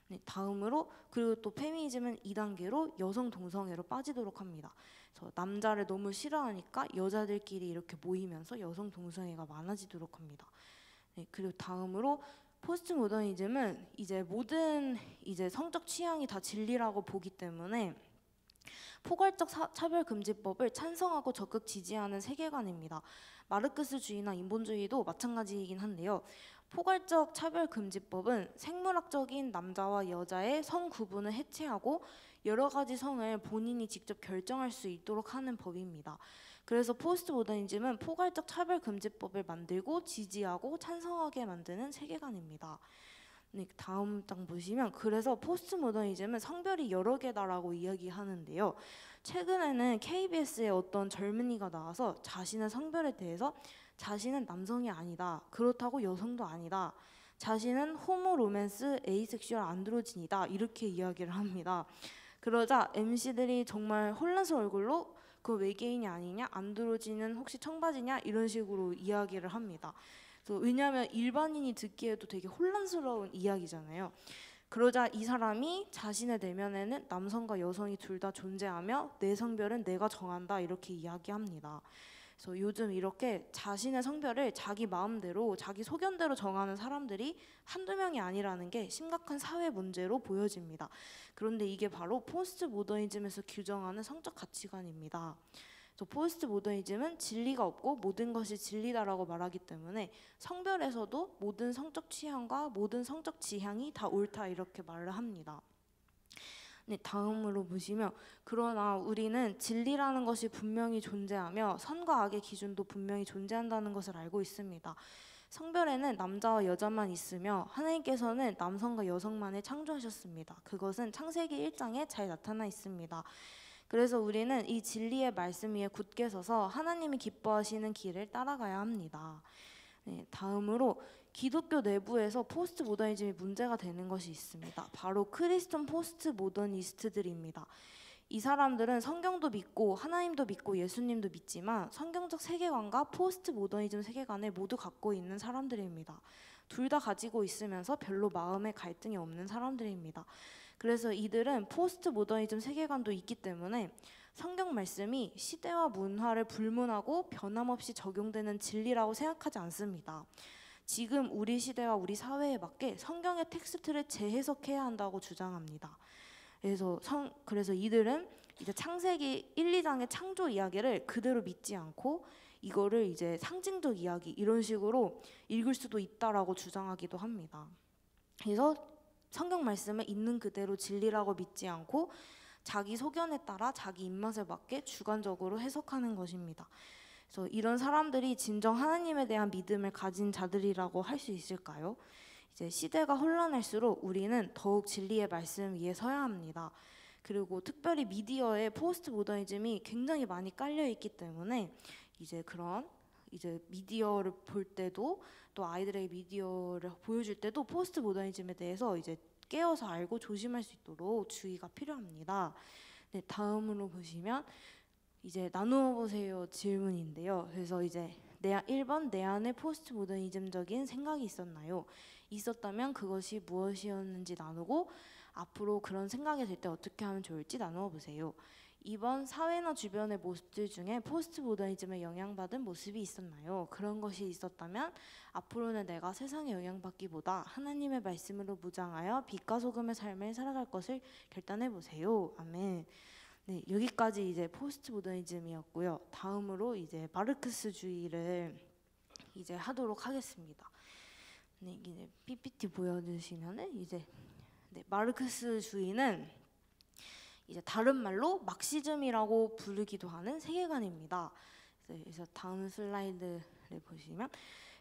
네, 다음으로 그리고 또 페미니즘은 2단계로 여성 동성애로 빠지도록 합니다. 그래서 남자를 너무 싫어하니까 여자들끼리 이렇게 모이면서 여성 동성애가 많아지도록 합니다. 네, 그리고 다음으로 포스트 모더니즘은 이제 모든 이제 성적 취향이 다 진리라고 보기 때문에 포괄적 차별금지법을 찬성하고 적극 지지하는 세계관입니다. 마르크스주의나 인본주의도 마찬가지이긴 한데요. 포괄적 차별금지법은 생물학적인 남자와 여자의 성 구분을 해체하고 여러 가지 성을 본인이 직접 결정할 수 있도록 하는 법입니다. 그래서 포스트 모더니즘은 포괄적 차별금지법을 만들고 지지하고 찬성하게 만드는 세계관입니다. 네, 다음 장 보시면 그래서 포스트 모더니즘은 성별이 여러 개다라고 이야기하는데요. 최근에는 KBS에 어떤 젊은이가 나와서 자신의 성별에 대해서 자신은 남성이 아니다, 그렇다고 여성도 아니다, 자신은 호모 로맨스 에이섹슈얼 안드로진이다, 이렇게 이야기를 합니다. 그러자 MC들이 정말 혼란스러운 얼굴로 그 외계인이 아니냐, 안드로진은 혹시 청바지냐, 이런 식으로 이야기를 합니다. 왜냐하면 일반인이 듣기에도 되게 혼란스러운 이야기잖아요. 그러자 이 사람이 자신의 내면에는 남성과 여성이 둘 다 존재하며 내 성별은 내가 정한다, 이렇게 이야기합니다. 그래서 요즘 이렇게 자신의 성별을 자기 마음대로 자기 소견대로 정하는 사람들이 한두 명이 아니라는 게 심각한 사회 문제로 보여집니다. 그런데 이게 바로 포스트 모더니즘에서 규정하는 성적 가치관입니다. 포스트 모더니즘은 진리가 없고 모든 것이 진리다라고 말하기 때문에 성별에서도 모든 성적 취향과 모든 성적 지향이 다 옳다, 이렇게 말을 합니다. 네, 다음으로 보시면 그러나 우리는 진리라는 것이 분명히 존재하며 선과 악의 기준도 분명히 존재한다는 것을 알고 있습니다. 성별에는 남자와 여자만 있으며 하나님께서는 남성과 여성만을 창조하셨습니다. 그것은 창세기 1장에 잘 나타나 있습니다. 그래서 우리는 이 진리의 말씀 위에 굳게 서서 하나님이 기뻐하시는 길을 따라가야 합니다. 네, 다음으로 기독교 내부에서 포스트 모더니즘이 문제가 되는 것이 있습니다. 바로 크리스천 포스트 모더니스트들입니다. 이 사람들은 성경도 믿고 하나님도 믿고 예수님도 믿지만 성경적 세계관과 포스트 모더니즘 세계관을 모두 갖고 있는 사람들입니다. 둘 다 가지고 있으면서 별로 마음에 갈등이 없는 사람들입니다. 그래서 이들은 포스트 모더니즘 세계관도 있기 때문에 성경 말씀이 시대와 문화를 불문하고 변함없이 적용되는 진리라고 생각하지 않습니다. 지금 우리 시대와 우리 사회에 맞게 성경의 텍스트를 재해석해야 한다고 주장합니다. 그래서 이들은 이제 창세기 1, 2장의 창조 이야기를 그대로 믿지 않고 이거를 이제 상징적 이야기 이런 식으로 읽을 수도 있다라고 주장하기도 합니다. 그래서 성경 말씀을 있는 그대로 진리라고 믿지 않고 자기 소견에 따라 자기 입맛에 맞게 주관적으로 해석하는 것입니다. 그래서 이런 사람들이 진정 하나님에 대한 믿음을 가진 자들이라고 할 수 있을까요? 이제 시대가 혼란할수록 우리는 더욱 진리의 말씀 위에 서야 합니다. 그리고 특별히 미디어에 포스트 모더니즘이 굉장히 많이 깔려 있기 때문에 이제 미디어를 볼 때도 또 아이들에게 미디어를 보여줄 때도 포스트 모더니즘에 대해서 이제 깨어서 알고 조심할 수 있도록 주의가 필요합니다. 네, 다음으로 보시면 이제 나누어 보세요 질문인데요. 그래서 이제 1번 내 안에 포스트 모더니즘적인 생각이 있었나요? 있었다면 그것이 무엇이었는지 나누고 앞으로 그런 생각이 들 때 어떻게 하면 좋을지 나누어 보세요. 이번 사회나 주변의 모습들 중에 포스트 모더니즘에 영향받은 모습이 있었나요? 그런 것이 있었다면 앞으로는 내가 세상에 영향받기보다 하나님의 말씀으로 무장하여 빛과 소금의 삶을 살아갈 것을 결단해 보세요. 아멘. 네, 여기까지 이제 포스트 모더니즘이었고요. 다음으로 이제 마르크스주의를 이제 하도록 하겠습니다. 네, 이제 PPT 보여주시면은 이제 네, 마르크스주의는 이제 다른 말로 막시즘이라고 부르기도 하는 세계관입니다. 그래서 다음 슬라이드를 보시면,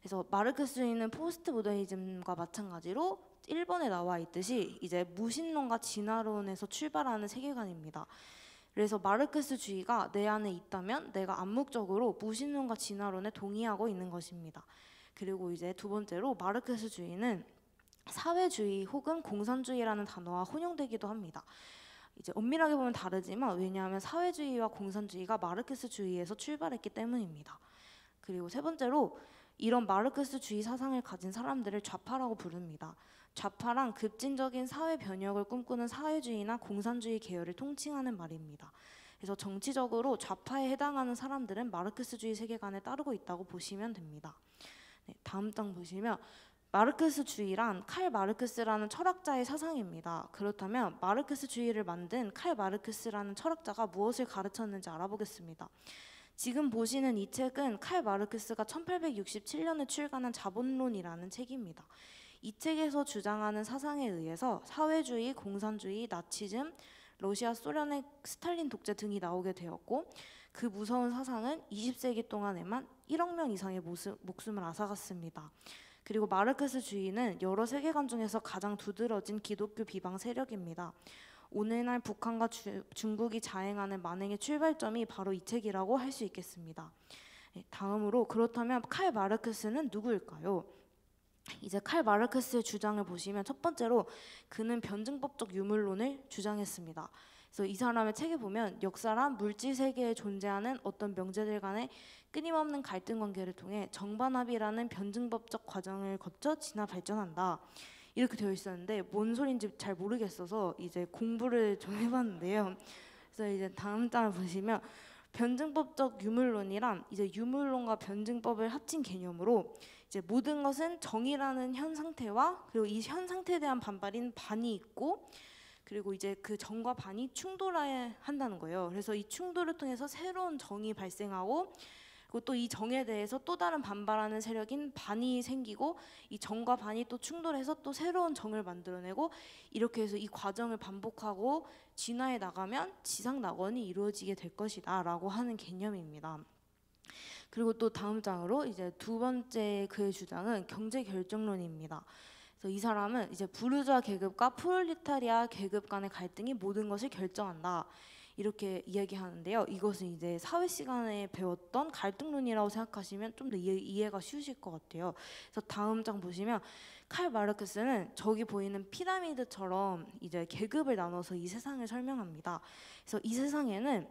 그래서 마르크스주의는 포스트 모더니즘과 마찬가지로 1번에 나와 있듯이 이제 무신론과 진화론에서 출발하는 세계관입니다. 그래서 마르크스주의가 내 안에 있다면 내가 암묵적으로 무신론과 진화론에 동의하고 있는 것입니다. 그리고 이제 두 번째로 마르크스주의는 사회주의 혹은 공산주의라는 단어와 혼용되기도 합니다. 이제 엄밀하게 보면 다르지만 왜냐하면 사회주의와 공산주의가 마르크스주의에서 출발했기 때문입니다. 그리고 세 번째로 이런 마르크스주의 사상을 가진 사람들을 좌파라고 부릅니다. 좌파란 급진적인 사회 변혁을 꿈꾸는 사회주의나 공산주의 계열을 통칭하는 말입니다. 그래서 정치적으로 좌파에 해당하는 사람들은 마르크스주의 세계관에 따르고 있다고 보시면 됩니다. 네, 다음 장 보시면 마르크스주의란 칼 마르크스라는 철학자의 사상입니다. 그렇다면 마르크스주의를 만든 칼 마르크스라는 철학자가 무엇을 가르쳤는지 알아보겠습니다. 지금 보시는 이 책은 칼 마르크스가 1867년에 출간한 자본론이라는 책입니다. 이 책에서 주장하는 사상에 의해서 사회주의, 공산주의, 나치즘, 러시아 소련의 스탈린 독재 등이 나오게 되었고 그 무서운 사상은 20세기 동안에만 1억 명 이상의 목숨을 앗아갔습니다. 그리고 마르크스주의는 여러 세계관 중에서 가장 두드러진 기독교 비방 세력입니다. 오늘날 북한과 중국이 자행하는 만행의 출발점이 바로 이 책이라고 할 수 있겠습니다. 네, 다음으로 그렇다면 칼 마르크스는 누구일까요? 이제 칼 마르크스의 주장을 보시면 첫 번째로 그는 변증법적 유물론을 주장했습니다. 그래서 이 사람의 책에 보면 역사란 물질 세계에 존재하는 어떤 명제들 간의 끊임없는 갈등 관계를 통해 정반합이라는 변증법적 과정을 거쳐 진화 발전한다. 이렇게 되어 있었는데 뭔 소린지 잘 모르겠어서 이제 공부를 좀 해봤는데요. 그래서 이제 다음 장을 보시면 변증법적 유물론이란 이제 유물론과 변증법을 합친 개념으로 이제 모든 것은 정이라는 현 상태와 그리고 이 현 상태에 대한 반발인 반이 있고 그리고 이제 그 정과 반이 충돌해야 한다는 거예요. 그래서 이 충돌을 통해서 새로운 정이 발생하고 그리고 또 이 정에 대해서 또 다른 반발하는 세력인 반이 생기고 이 정과 반이 또 충돌해서 또 새로운 정을 만들어내고 이렇게 해서 이 과정을 반복하고 진화해 나가면 지상 낙원이 이루어지게 될 것이다 라고 하는 개념입니다. 그리고 또 다음 장으로 이제 두 번째 그의 주장은 경제 결정론입니다. 그래서 이 사람은 이제 부르주아 계급과 프롤레타리아 계급 간의 갈등이 모든 것을 결정한다. 이렇게 이야기하는데요. 이것은 이제 사회 시간에 배웠던 갈등론이라고 생각하시면 좀 더 이해가 쉬우실 것 같아요. 그래서 다음 장 보시면 칼 마르크스는 저기 보이는 피라미드처럼 이제 계급을 나눠서 이 세상을 설명합니다. 그래서 이 세상에는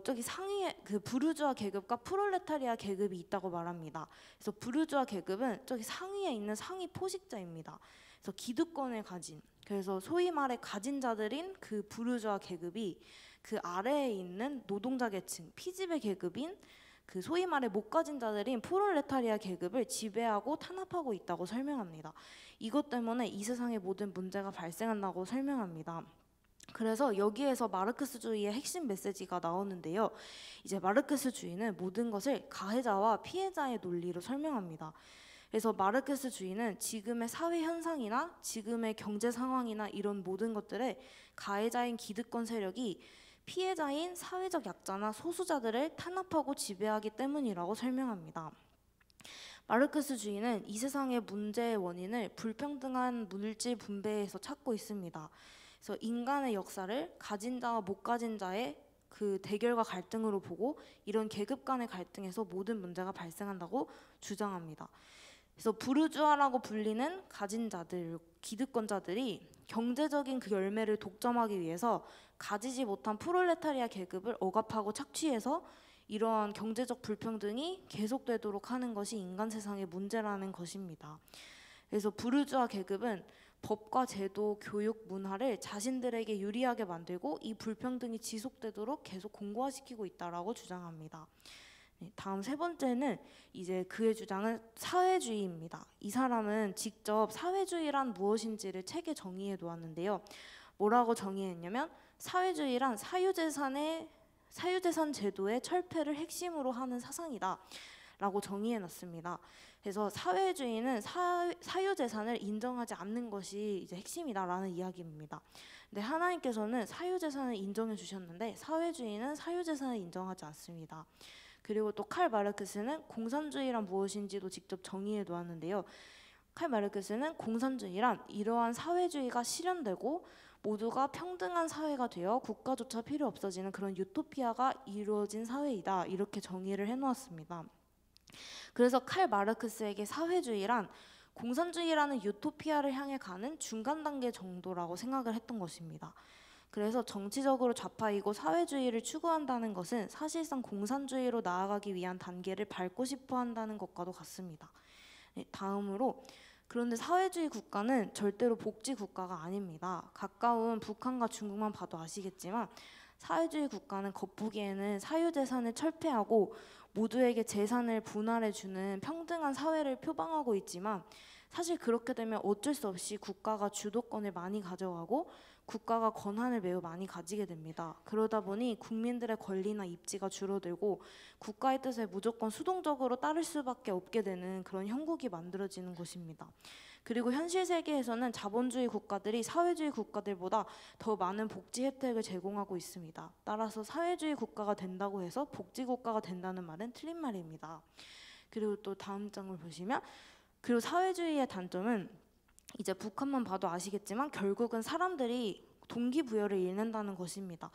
저기 상위에 그 부르주아 계급과 프롤레타리아 계급이 있다고 말합니다. 그래서 부르주아 계급은 저기 상위에 있는 상위 포식자입니다. 그래서 기득권을 가진 그래서 소위 말해 가진 자들인 그 부르주아 계급이 그 아래에 있는 노동자 계층 피지배 계급인 그 소위 말해 못 가진 자들인 프롤레타리아 계급을 지배하고 탄압하고 있다고 설명합니다. 이것 때문에 이 세상의 모든 문제가 발생한다고 설명합니다. 그래서 여기에서 마르크스주의의 핵심 메시지가 나오는데요. 이제 마르크스주의는 모든 것을 가해자와 피해자의 논리로 설명합니다. 그래서 마르크스주의는 지금의 사회 현상이나 지금의 경제 상황이나 이런 모든 것들을 가해자인 기득권 세력이 피해자인 사회적 약자나 소수자들을 탄압하고 지배하기 때문이라고 설명합니다. 마르크스주의는 이 세상의 문제의 원인을 불평등한 물질 분배에서 찾고 있습니다. 그래서 인간의 역사를 가진 자와 못 가진 자의 그 대결과 갈등으로 보고 이런 계급 간의 갈등에서 모든 문제가 발생한다고 주장합니다. 그래서 부르주아라고 불리는 가진 자들, 기득권자들이 경제적인 그 열매를 독점하기 위해서 가지지 못한 프롤레타리아 계급을 억압하고 착취해서 이러한 경제적 불평등이 계속되도록 하는 것이 인간 세상의 문제라는 것입니다. 그래서 부르주아 계급은 법과 제도, 교육, 문화를 자신들에게 유리하게 만들고 이 불평등이 지속되도록 계속 공고화시키고 있다라고 주장합니다. 네, 다음 세 번째는 이제 그의 주장은 사회주의입니다. 이 사람은 직접 사회주의란 무엇인지를 책에 정의해 놓았는데요. 뭐라고 정의했냐면 사회주의란 사유재산 제도의 철폐를 핵심으로 하는 사상이다 라고 정의해 놨습니다. 그래서 사회주의는 사유재산을 인정하지 않는 것이 이제 핵심이다라는 이야기입니다. 근데 하나님께서는 사유재산을 인정해 주셨는데 사회주의는 사유재산을 인정하지 않습니다. 그리고 또 칼 마르크스는 공산주의란 무엇인지도 직접 정의해 놓았는데요. 칼 마르크스는 공산주의란 이러한 사회주의가 실현되고 모두가 평등한 사회가 되어 국가조차 필요 없어지는 그런 유토피아가 이루어진 사회이다 이렇게 정의를 해놓았습니다. 그래서 칼 마르크스에게 사회주의란 공산주의라는 유토피아를 향해 가는 중간 단계 정도라고 생각을 했던 것입니다. 그래서 정치적으로 좌파이고 사회주의를 추구한다는 것은 사실상 공산주의로 나아가기 위한 단계를 밟고 싶어 한다는 것과도 같습니다. 네, 다음으로 그런데 사회주의 국가는 절대로 복지 국가가 아닙니다. 가까운 북한과 중국만 봐도 아시겠지만 사회주의 국가는 겉보기에는 사유재산을 철폐하고 모두에게 재산을 분할해주는 평등한 사회를 표방하고 있지만 사실 그렇게 되면 어쩔 수 없이 국가가 주도권을 많이 가져가고 국가가 권한을 매우 많이 가지게 됩니다. 그러다 보니 국민들의 권리나 입지가 줄어들고 국가의 뜻에 무조건 수동적으로 따를 수밖에 없게 되는 그런 형국이 만들어지는 것입니다. 그리고 현실 세계에서는 자본주의 국가들이 사회주의 국가들보다 더 많은 복지 혜택을 제공하고 있습니다. 따라서 사회주의 국가가 된다고 해서 복지 국가가 된다는 말은 틀린 말입니다. 그리고 또 다음 장을 보시면 그리고 사회주의의 단점은 이제 북한만 봐도 아시겠지만 결국은 사람들이 동기부여를 잃는다는 것입니다.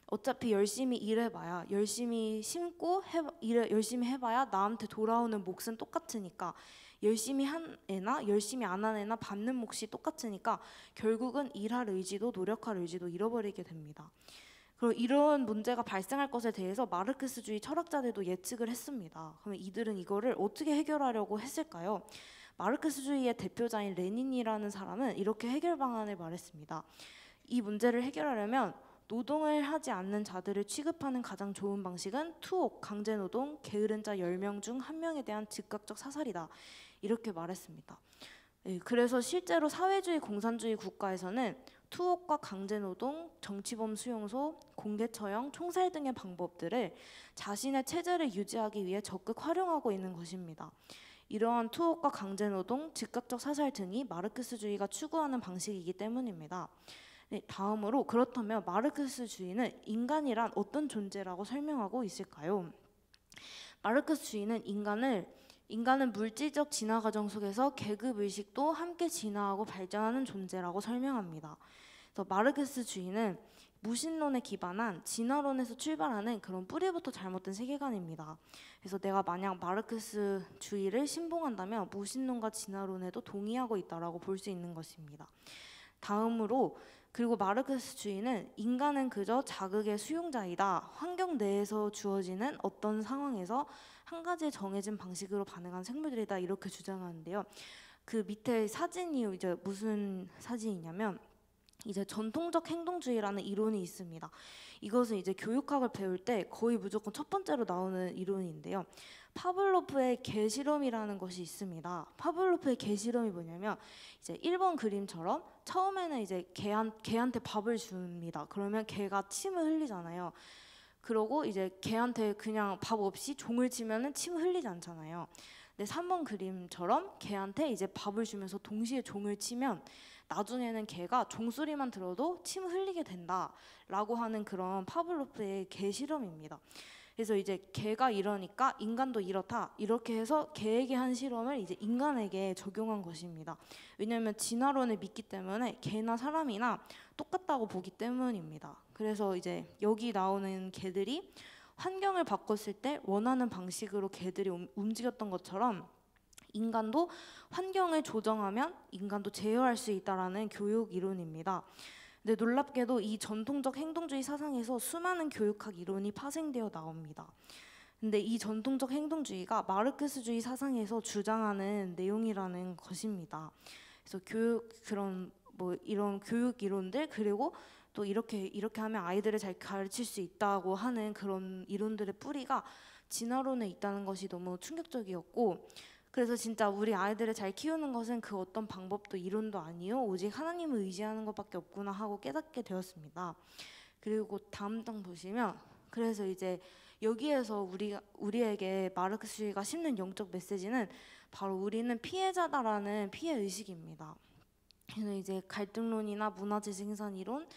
어차피 열심히 일해봐야 열심히 심고 열심히 해봐야 나한테 돌아오는 몫은 똑같으니까 열심히 한 애나 열심히 안 한 애나 받는 몫이 똑같으니까 결국은 일할 의지도 노력할 의지도 잃어버리게 됩니다. 그리고 이런 문제가 발생할 것에 대해서 마르크스주의 철학자들도 예측을 했습니다. 그러면 이들은 이거를 어떻게 해결하려고 했을까요? 마르크스주의의 대표자인 레닌이라는 사람은 이렇게 해결 방안을 말했습니다. 이 문제를 해결하려면 노동을 하지 않는 자들을 취급하는 가장 좋은 방식은 투옥, 강제노동, 게으른 자 10명 중 1명에 대한 즉각적 사살이다. 이렇게 말했습니다. 그래서 실제로 사회주의 공산주의 국가에서는 투옥과 강제노동, 정치범 수용소, 공개처형, 총살 등의 방법들을 자신의 체제를 유지하기 위해 적극 활용하고 있는 것입니다. 이러한 투옥과 강제노동, 즉각적 사살 등이 마르크스주의가 추구하는 방식이기 때문입니다. 네, 다음으로 그렇다면 마르크스주의는 인간이란 어떤 존재라고 설명하고 있을까요? 마르크스주의는 인간은 물질적 진화 과정 속에서 계급 의식도 함께 진화하고 발전하는 존재라고 설명합니다. 그래서 마르크스주의는 무신론에 기반한 진화론에서 출발하는 그런 뿌리부터 잘못된 세계관입니다. 그래서 내가 만약 마르크스주의를 신봉한다면 무신론과 진화론에도 동의하고 있다라고 볼 수 있는 것입니다. 다음으로 그리고 마르크스주의는 인간은 그저 자극의 수용자이다. 환경 내에서 주어지는 어떤 상황에서 한 가지 정해진 방식으로 반응한 생물들이다. 이렇게 주장하는데요. 그 밑에 사진이 이제 무슨 사진이냐면 이제 전통적 행동주의라는 이론이 있습니다. 이것은 이제 교육학을 배울 때 거의 무조건 첫 번째로 나오는 이론인데요. 파블로프의 개 실험이라는 것이 있습니다. 파블로프의 개 실험이 뭐냐면 이제 1번 그림처럼 처음에는 이제 개한테 밥을 줍니다. 그러면 개가 침을 흘리잖아요. 그러고 이제 개한테 그냥 밥 없이 종을 치면은 침을 흘리지 않잖아요. 근데 3번 그림처럼 개한테 이제 밥을 주면서 동시에 종을 치면 나중에는 개가 종소리만 들어도 침을 흘리게 된다라고 하는 그런 파블로프의 개 실험입니다. 그래서 이제 개가 이러니까 인간도 이렇다 이렇게 해서 개에게 한 실험을 이제 인간에게 적용한 것입니다. 왜냐하면 진화론을 믿기 때문에 개나 사람이나 똑같다고 보기 때문입니다. 그래서 이제 여기 나오는 개들이 환경을 바꿨을 때 원하는 방식으로 개들이 움직였던 것처럼 인간도 환경을 조정하면 인간도 제어할 수 있다라는 교육 이론입니다. 근데 놀랍게도 이 전통적 행동주의 사상에서 수많은 교육학 이론이 파생되어 나옵니다. 근데 이 전통적 행동주의가 마르크스주의 사상에서 주장하는 내용이라는 것입니다. 그래서 교육 그런 뭐 이런 교육 이론들 그리고 또 이렇게 하면 아이들을 잘 가르칠 수 있다고 하는 그런 이론들의 뿌리가 진화론에 있다는 것이 너무 충격적이었고 그래서 진짜 우리 아이들을 잘 키우는 것은 그 어떤 방법도 이론도 아니요 오직 하나님을 의지하는 것밖에 없구나 하고 깨닫게 되었습니다. 그리고 다음 장 보시면 그래서 이제 여기에서 우리에게 마르크스주의가 심는 영적 메시지는 바로 우리는 피해자다라는 피해 의식입니다. 그래서 이제 갈등론이나 문화재 생산 이론,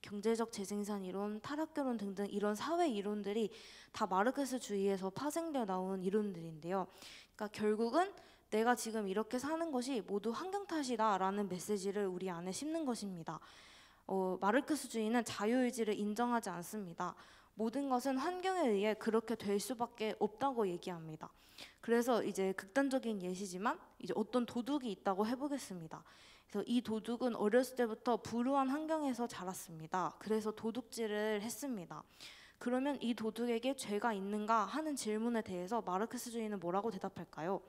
경제적 재생산 이론, 타락교론 등등 이런 사회 이론들이 다 마르크스주의에서 파생되어 나온 이론들인데요. 그러니까 결국은 내가 지금 이렇게 사는 것이 모두 환경 탓이다라는 메시지를 우리 안에 심는 것입니다. 마르크스주의는 자유의지를 인정하지 않습니다. 모든 것은 환경에 의해 그렇게 될 수밖에 없다고 얘기합니다. 그래서 이제 극단적인 예시지만 이제 어떤 도둑이 있다고 해보겠습니다. 그래서 이 도둑은 어렸을 때부터 불우한 환경에서 자랐습니다. 그래서 도둑질을 했습니다. 그러면 이 도둑에게 죄가 있는가 하는 질문에 대해서 마르크스주의는 뭐라고 대답할까요?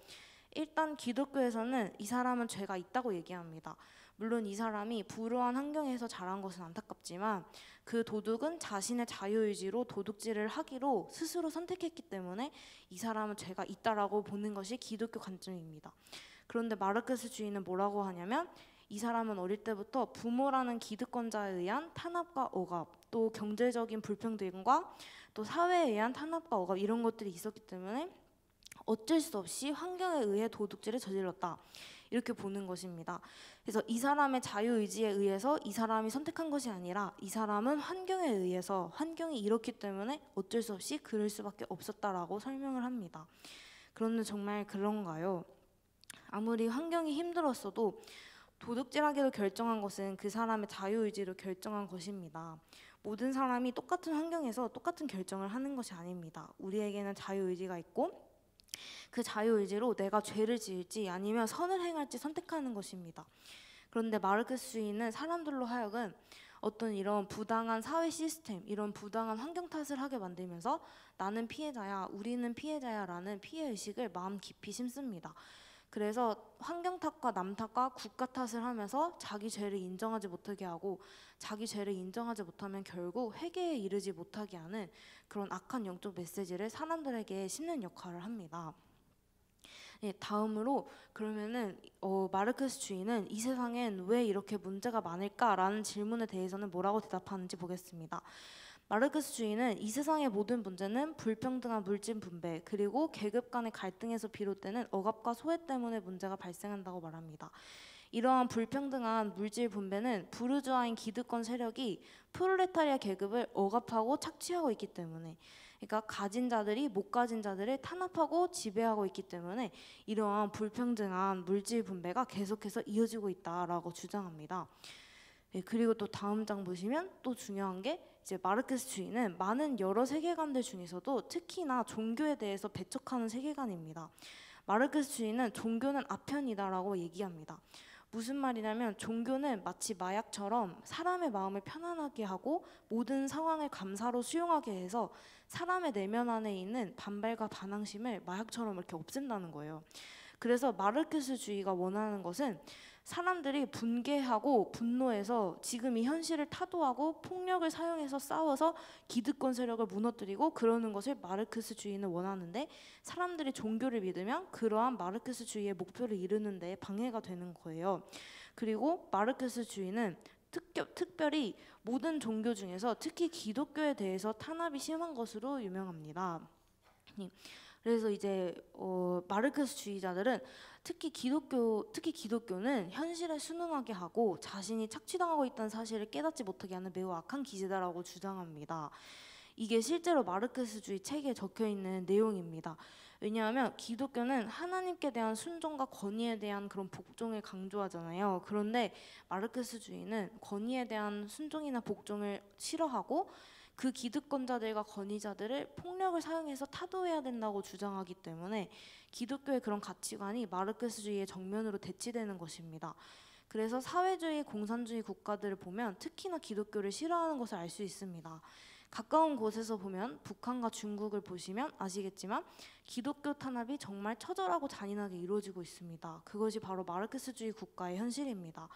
일단 기독교에서는 이 사람은 죄가 있다고 얘기합니다. 물론 이 사람이 불우한 환경에서 자란 것은 안타깝지만 그 도둑은 자신의 자유의지로 도둑질을 하기로 스스로 선택했기 때문에 이 사람은 죄가 있다라고 보는 것이 기독교 관점입니다. 그런데 마르크스주의는 뭐라고 하냐면 이 사람은 어릴 때부터 부모라는 기득권자에 의한 탄압과 억압, 또 경제적인 불평등과 또 사회에 의한 탄압과 억압 이런 것들이 있었기 때문에 어쩔 수 없이 환경에 의해 도둑질을 저질렀다. 이렇게 보는 것입니다. 그래서 이 사람의 자유의지에 의해서 이 사람이 선택한 것이 아니라 이 사람은 환경에 의해서 환경이 이렇기 때문에 어쩔 수 없이 그럴 수밖에 없었다라고 설명을 합니다. 그런데 정말 그런가요? 아무리 환경이 힘들었어도 도둑질하기로 결정한 것은 그 사람의 자유의지로 결정한 것입니다. 모든 사람이 똑같은 환경에서 똑같은 결정을 하는 것이 아닙니다. 우리에게는 자유의지가 있고 그 자유의지로 내가 죄를 지을지 아니면 선을 행할지 선택하는 것입니다. 그런데 마르크스주의는 사람들로 하여금 어떤 이런 부당한 사회 시스템, 이런 부당한 환경 탓을 하게 만들면서 나는 피해자야, 우리는 피해자야 라는 피해의식을 마음 깊이 심습니다. 그래서 환경 탓과 남 탓과 국가 탓을 하면서 자기 죄를 인정하지 못하게 하고 자기 죄를 인정하지 못하면 결국 회개에 이르지 못하게 하는 그런 악한 영적 메시지를 사람들에게 심는 역할을 합니다. 네, 다음으로 그러면은 마르크스주의는 이 세상엔 왜 이렇게 문제가 많을까라는 질문에 대해서는 뭐라고 대답하는지 보겠습니다. 마르크스주의는 이 세상의 모든 문제는 불평등한 물질 분배 그리고 계급 간의 갈등에서 비롯되는 억압과 소외 때문에 문제가 발생한다고 말합니다. 이러한 불평등한 물질 분배는 부르주아인 기득권 세력이 프롤레타리아 계급을 억압하고 착취하고 있기 때문에 그러니까 가진 자들이 못 가진 자들을 탄압하고 지배하고 있기 때문에 이러한 불평등한 물질 분배가 계속해서 이어지고 있다라고 주장합니다. 네, 그리고 또 다음 장 보시면 또 중요한 게 이제 마르크스주의는 많은 여러 세계관들 중에서도 특히나 종교에 대해서 배척하는 세계관입니다. 마르크스주의는 종교는 아편이다라고 얘기합니다. 무슨 말이냐면 종교는 마치 마약처럼 사람의 마음을 편안하게 하고 모든 상황을 감사로 수용하게 해서 사람의 내면 안에 있는 반발과 반항심을 마약처럼 이렇게 없앤다는 거예요. 그래서 마르크스주의가 원하는 것은 사람들이 분개하고 분노해서 지금 이 현실을 타도하고 폭력을 사용해서 싸워서 기득권 세력을 무너뜨리고 그러는 것을 마르크스주의는 원하는데 사람들이 종교를 믿으면 그러한 마르크스주의의 목표를 이루는 데 방해가 되는 거예요. 그리고 마르크스주의는 특별히 모든 종교 중에서 특히 기독교에 대해서 탄압이 심한 것으로 유명합니다. 그래서 이제 마르크스주의자들은 특히 기독교는 현실에 순응하게 하고 자신이 착취당하고 있다는 사실을 깨닫지 못하게 하는 매우 악한 기제다라고 주장합니다. 이게 실제로 마르크스주의 책에 적혀 있는 내용입니다. 왜냐하면 기독교는 하나님께 대한 순종과 권위에 대한 그런 복종을 강조하잖아요. 그런데 마르크스주의는 권위에 대한 순종이나 복종을 싫어하고 그 기득권자들과 권위자들을 폭력을 사용해서 타도해야 된다고 주장하기 때문에 기독교의 그런 가치관이 마르크스주의의 정면으로 대치되는 것입니다. 그래서 사회주의, 공산주의 국가들을 보면 특히나 기독교를 싫어하는 것을 알 수 있습니다. 가까운 곳에서 보면 북한과 중국을 보시면 아시겠지만 기독교 탄압이 정말 처절하고 잔인하게 이루어지고 있습니다. 그것이 바로 마르크스주의 국가의 현실입니다.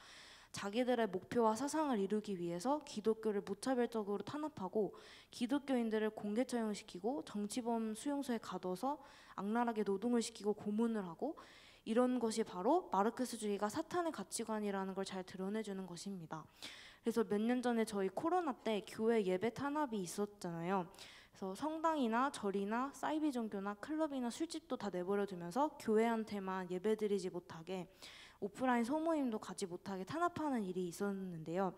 자기들의 목표와 사상을 이루기 위해서 기독교를 무차별적으로 탄압하고 기독교인들을 공개 처형시키고 정치범 수용소에 가둬서 악랄하게 노동을 시키고 고문을 하고, 이런 것이 바로 마르크스주의가 사탄의 가치관이라는 걸 잘 드러내주는 것입니다. 그래서 몇 년 전에 저희 코로나 때 교회 예배 탄압이 있었잖아요. 그래서 성당이나 절이나 사이비 종교나 클럽이나 술집도 다 내버려 두면서 교회한테만 예배드리지 못하게, 오프라인 소모임도 가지 못하게 탄압하는 일이 있었는데요.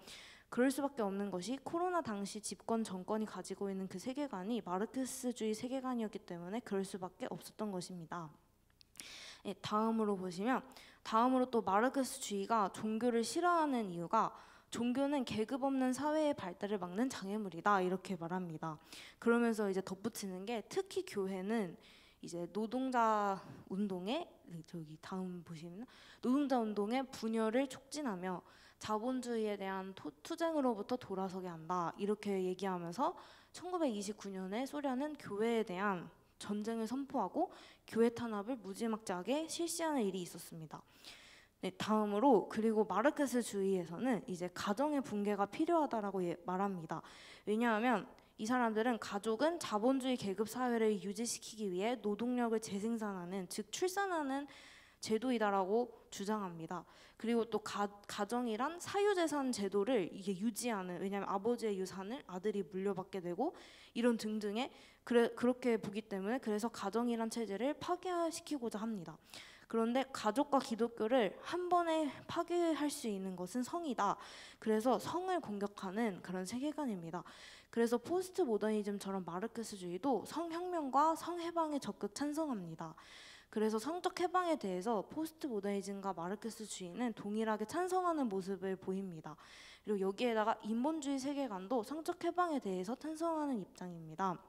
그럴 수밖에 없는 것이 코로나 당시 집권 정권이 가지고 있는 그 세계관이 마르크스주의 세계관이었기 때문에 그럴 수밖에 없었던 것입니다. 예, 다음으로 보시면, 다음으로 또 마르크스주의가 종교를 싫어하는 이유가 종교는 계급 없는 사회의 발달을 막는 장애물이다, 이렇게 말합니다. 그러면서 이제 덧붙이는 게, 특히 교회는 이제 노동자 운동에, 저기 다음 보시면 노동자 운동의 분열을 촉진하며 자본주의에 대한 투쟁으로부터 돌아서게 한다, 이렇게 얘기하면서 1929년에 소련은 교회에 대한 전쟁을 선포하고 교회 탄압을 무지막지하게 실시하는 일이 있었습니다. 네, 다음으로, 그리고 마르크스주의에서는 이제 가정의 붕괴가 필요하다라고 말합니다. 왜냐하면 이 사람들은 가족은 자본주의 계급 사회를 유지시키기 위해 노동력을 재생산하는, 즉 출산하는 제도이다라고 주장합니다. 그리고 또 가정이란 사유재산 제도를 이게 유지하는, 왜냐하면 아버지의 유산을 아들이 물려받게 되고 이런 등등의, 그렇게 보기 때문에 그래서 가정이란 체제를 파괴시키고자 합니다. 그런데 가족과 기독교를 한 번에 파괴할 수 있는 것은 성이다. 그래서 성을 공격하는 그런 세계관입니다. 그래서 포스트 모더니즘처럼 마르크스주의도 성혁명과 성해방에 적극 찬성합니다. 그래서 성적 해방에 대해서 포스트 모더니즘과 마르크스주의는 동일하게 찬성하는 모습을 보입니다. 그리고 여기에다가 인본주의 세계관도 성적 해방에 대해서 찬성하는 입장입니다.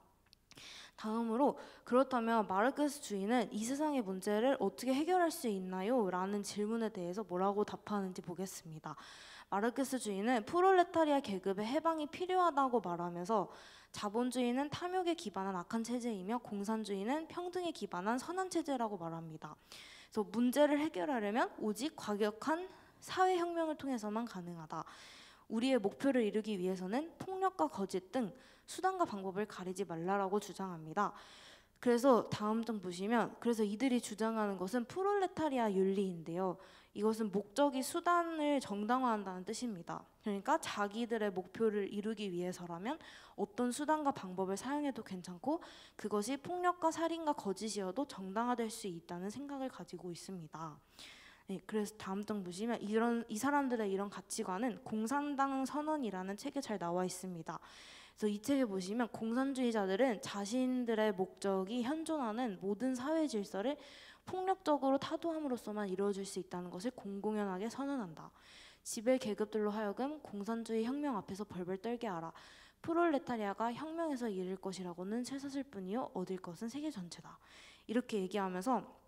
다음으로, 그렇다면 마르크스주의는 이 세상의 문제를 어떻게 해결할 수 있나요? 라는 질문에 대해서 뭐라고 답하는지 보겠습니다. 마르크스주의는 프롤레타리아 계급의 해방이 필요하다고 말하면서 자본주의는 탐욕에 기반한 악한 체제이며 공산주의는 평등에 기반한 선한 체제라고 말합니다. 그래서 문제를 해결하려면 오직 과격한 사회혁명을 통해서만 가능하다. 우리의 목표를 이루기 위해서는 폭력과 거짓 등 수단과 방법을 가리지 말라라고 주장합니다. 그래서 다음 장 보시면, 그래서 이들이 주장하는 것은 프롤레타리아 윤리인데요. 이것은 목적이 수단을 정당화한다는 뜻입니다. 그러니까 자기들의 목표를 이루기 위해서라면 어떤 수단과 방법을 사용해도 괜찮고 그것이 폭력과 살인과 거짓이어도 정당화될 수 있다는 생각을 가지고 있습니다. 네, 그래서 다음 장 보시면 이 사람들의 이런 가치관은 공산당 선언이라는 책에 잘 나와 있습니다. 그래서 이 책에 보시면 공산주의자들은 자신들의 목적이 현존하는 모든 사회 질서를 폭력적으로 타도함으로써만 이루어질 수 있다는 것을 공공연하게 선언한다. 지배 계급들로 하여금 공산주의 혁명 앞에서 벌벌 떨게 하라. 프롤레타리아가 혁명에서 이를 것이라고는 쇠사슬 뿐이요 얻을 것은 세계 전체다. 이렇게 얘기하면서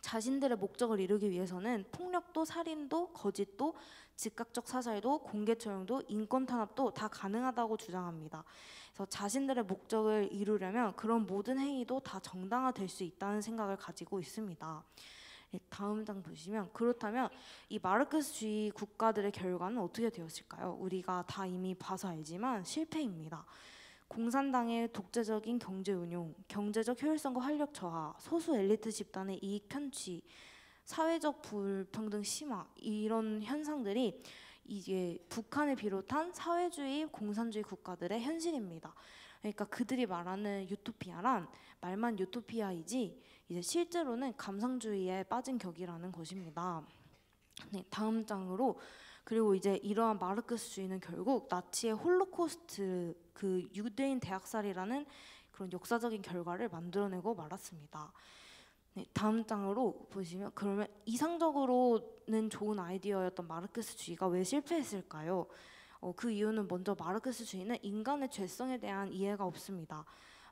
자신들의 목적을 이루기 위해서는 폭력도 살인도 거짓도 즉각적 사살도 공개 처형도 인권 탄압도 다 가능하다고 주장합니다. 그래서 자신들의 목적을 이루려면 그런 모든 행위도 다 정당화될 수 있다는 생각을 가지고 있습니다. 다음 장 보시면, 그렇다면 이 마르크스주의 국가들의 결과는 어떻게 되었을까요? 우리가 다 이미 봐서 알지만 실패입니다. 공산당의 독재적인 경제 운용, 경제적 효율성과 활력 저하, 소수 엘리트 집단의 이익 편취, 사회적 불평등 심화, 이런 현상들이 이게 북한을 비롯한 사회주의, 공산주의 국가들의 현실입니다. 그러니까 그들이 말하는 유토피아란 말만 유토피아이지 이제 실제로는 감상주의에 빠진 격이라는 것입니다. 네, 다음 장으로, 그리고 이제 이러한 마르크스주의는 결국 나치의 홀로코스트, 그 유대인 대학살이라는 그런 역사적인 결과를 만들어내고 말았습니다. 네, 다음 장으로 보시면, 그러면 이상적으로는 좋은 아이디어였던 마르크스주의가 왜 실패했을까요? 그 이유는 먼저 마르크스주의는 인간의 죄성에 대한 이해가 없습니다.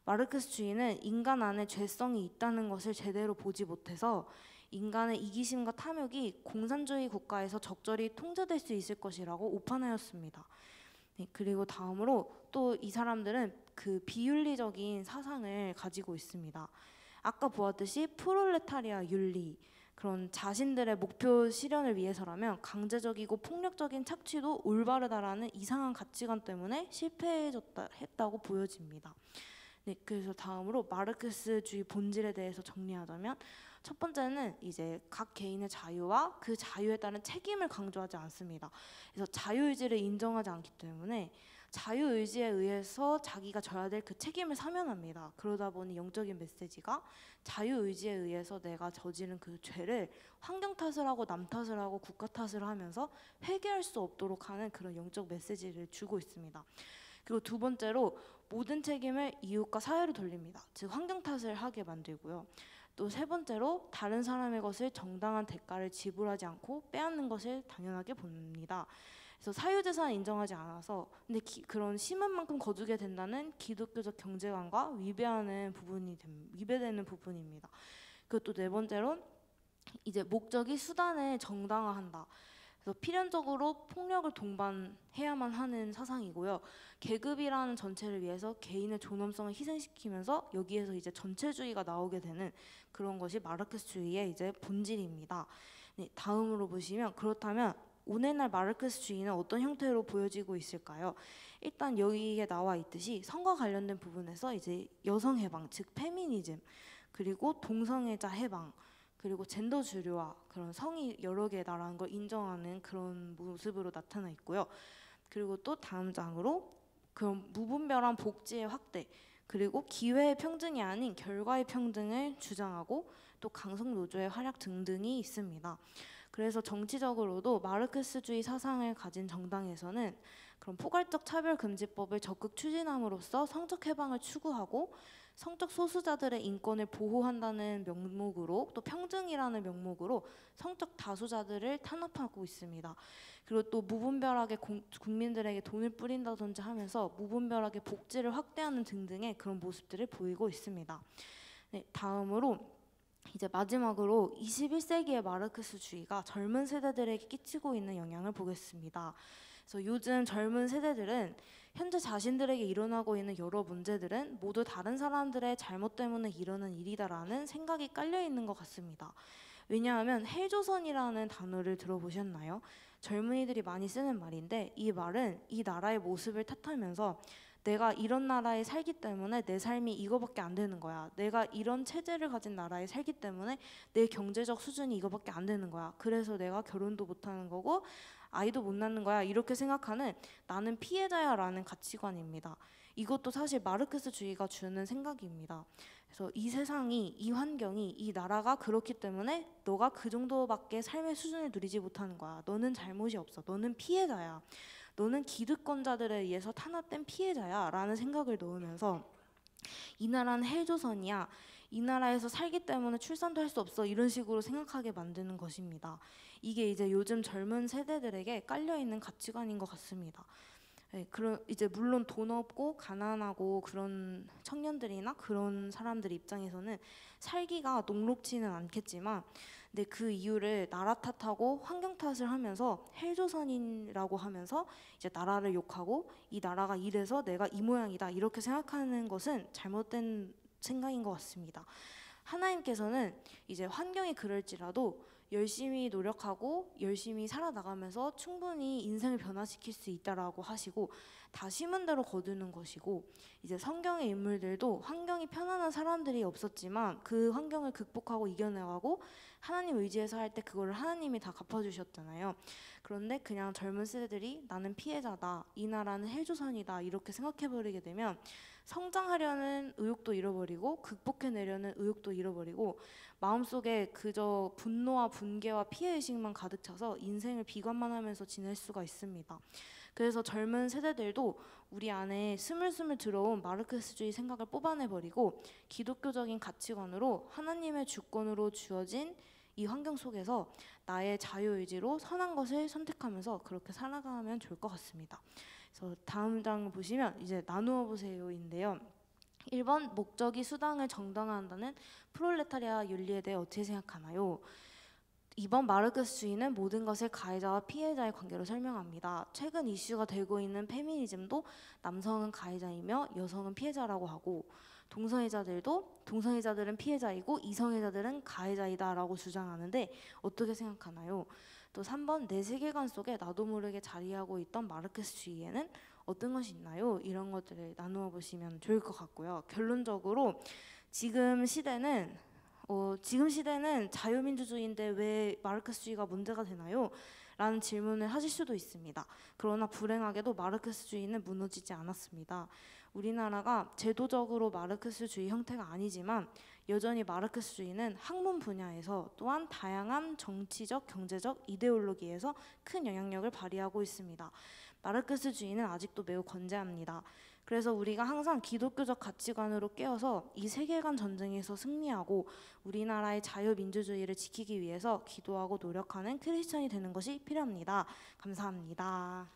마르크스주의는 인간 안에 죄성이 있다는 것을 제대로 보지 못해서 인간의 이기심과 탐욕이 공산주의 국가에서 적절히 통제될 수 있을 것이라고 오판하였습니다. 네, 그리고 다음으로 또 이 사람들은 그 비윤리적인 사상을 가지고 있습니다. 아까 보았듯이 프롤레타리아 윤리, 그런 자신들의 목표 실현을 위해서라면 강제적이고 폭력적인 착취도 올바르다라는 이상한 가치관 때문에 실패했다고 보여집니다. 네, 그래서 다음으로 마르크스주의 본질에 대해서 정리하자면 첫 번째는 이제 각 개인의 자유와 그 자유에 따른 책임을 강조하지 않습니다. 그래서 자유의지를 인정하지 않기 때문에 자유의지에 의해서 자기가 져야 될 그 책임을 사면합니다. 그러다 보니 영적인 메시지가 자유의지에 의해서 내가 저지른 그 죄를 환경 탓을 하고 남 탓을 하고 국가 탓을 하면서 회개할 수 없도록 하는 그런 영적 메시지를 주고 있습니다. 그리고 두 번째로 모든 책임을 이웃과 사회로 돌립니다. 즉 환경 탓을 하게 만들고요. 또 세 번째로 다른 사람의 것을 정당한 대가를 지불하지 않고 빼앗는 것을 당연하게 봅니다. 그래서 사유재산을 인정하지 않아서 근데 그런 심한 만큼 거두게 된다는 기독교적 경제관과 위배되는 부분입니다. 그리고 또 네 번째로 이제 목적이 수단을 정당화한다. 그래서 필연적으로 폭력을 동반해야만 하는 사상이고요. 계급이라는 전체를 위해서 개인의 존엄성을 희생시키면서 여기에서 이제 전체주의가 나오게 되는 그런 것이 마르크스주의의 이제 본질입니다. 네, 다음으로 보시면 그렇다면 오늘날 마르크스주의는 어떤 형태로 보여지고 있을까요? 일단 여기에 나와 있듯이 성과 관련된 부분에서 이제 여성 해방, 즉 페미니즘, 그리고 동성애자 해방, 그리고 젠더 주류화, 그런 성이 여러 개다라는 걸 인정하는 그런 모습으로 나타나 있고요. 그리고 또 다음 장으로 그런 무분별한 복지의 확대, 그리고 기회의 평등이 아닌 결과의 평등을 주장하고 또 강성 노조의 활약 등등이 있습니다. 그래서 정치적으로도 마르크스주의 사상을 가진 정당에서는 그런 포괄적 차별금지법을 적극 추진함으로써 성적 해방을 추구하고 성적 소수자들의 인권을 보호한다는 명목으로 또 평등이라는 명목으로 성적 다수자들을 탄압하고 있습니다. 그리고 또 무분별하게 국민들에게 돈을 뿌린다든지 하면서 무분별하게 복지를 확대하는 등등의 그런 모습들을 보이고 있습니다. 네, 다음으로 이제 마지막으로 21세기의 마르크스주의가 젊은 세대들에게 끼치고 있는 영향을 보겠습니다. 그래서 요즘 젊은 세대들은 현재 자신들에게 일어나고 있는 여러 문제들은 모두 다른 사람들의 잘못 때문에 일어난 일이다라는 생각이 깔려 있는 것 같습니다. 왜냐하면 헬조선이라는 단어를 들어보셨나요? 젊은이들이 많이 쓰는 말인데 이 말은 이 나라의 모습을 탓하면서 내가 이런 나라에 살기 때문에 내 삶이 이거밖에 안 되는 거야. 내가 이런 체제를 가진 나라에 살기 때문에 내 경제적 수준이 이거밖에 안 되는 거야. 그래서 내가 결혼도 못 하는 거고 아이도 못 낳는 거야. 이렇게 생각하는 나는 피해자야 라는 가치관입니다. 이것도 사실 마르크스주의가 주는 생각입니다. 그래서 이 세상이, 이 환경이, 이 나라가 그렇기 때문에 너가 그 정도밖에 삶의 수준을 누리지 못하는 거야. 너는 잘못이 없어. 너는 피해자야. 너는 기득권자들에 의해서 탄압된 피해자야 라는 생각을 넣으면서 이 나라는 헬조선이야. 이 나라에서 살기 때문에 출산도 할 수 없어. 이런 식으로 생각하게 만드는 것입니다. 이게 이제 요즘 젊은 세대들에게 깔려있는 가치관인 것 같습니다. 네, 이제 물론 돈 없고 가난하고 그런 청년들이나 그런 사람들 입장에서는 살기가 녹록지는 않겠지만 근데 그 이유를 나라 탓하고 환경 탓을 하면서 헬조선이라고 하면서 이제 나라를 욕하고 이 나라가 이래서 내가 이 모양이다 이렇게 생각하는 것은 잘못된 생각인 것 같습니다. 하나님께서는 이제 환경이 그럴지라도 열심히 노력하고 열심히 살아나가면서 충분히 인생을 변화시킬 수 있다라고 하시고 다 심은 대로 거두는 것이고 이제 성경의 인물들도 환경이 편안한 사람들이 없었지만 그 환경을 극복하고 이겨나가고 하나님 의지해서 할 때 그거를 하나님이 다 갚아주셨잖아요. 그런데 그냥 젊은 세대들이 나는 피해자다, 이 나라는 헬조선이다 이렇게 생각해버리게 되면 성장하려는 의욕도 잃어버리고 극복해내려는 의욕도 잃어버리고 마음속에 그저 분노와 분개와 피해의식만 가득 차서 인생을 비관만 하면서 지낼 수가 있습니다. 그래서 젊은 세대들도 우리 안에 스물스물 들어온 마르크스주의 생각을 뽑아내버리고 기독교적인 가치관으로 하나님의 주권으로 주어진 이 환경 속에서 나의 자유의지로 선한 것을 선택하면서 그렇게 살아가면 좋을 것 같습니다. 그래서 다음 장 보시면 이제 나누어 보세요인데요. 1번 목적이 수단을 정당화한다는 프롤레타리아 윤리에 대해 어떻게 생각하나요? 이번 마르크스주의는 모든 것을 가해자와 피해자의 관계로 설명합니다. 최근 이슈가 되고 있는 페미니즘도 남성은 가해자이며 여성은 피해자라고 하고 동성애자들은 피해자이고 이성애자들은 가해자이다라고 주장하는데 어떻게 생각하나요? 또 3번 내 세계관 속에 나도 모르게 자리하고 있던 마르크스주의에는 어떤 것이 있나요? 이런 것들을 나누어 보시면 좋을 것 같고요. 결론적으로 지금 시대는 자유민주주의인데 왜 마르크스주의가 문제가 되나요? 라는 질문을 하실 수도 있습니다. 그러나 불행하게도 마르크스주의는 무너지지 않았습니다. 우리나라가 제도적으로 마르크스주의 형태가 아니지만 여전히 마르크스주의는 학문 분야에서 또한 다양한 정치적, 경제적, 이데올로기에서 큰 영향력을 발휘하고 있습니다. 마르크스주의는 아직도 매우 건재합니다. 그래서 우리가 항상 기독교적 가치관으로 깨어서 이 세계관 전쟁에서 승리하고 우리나라의 자유민주주의를 지키기 위해서 기도하고 노력하는 크리스천이 되는 것이 필요합니다. 감사합니다.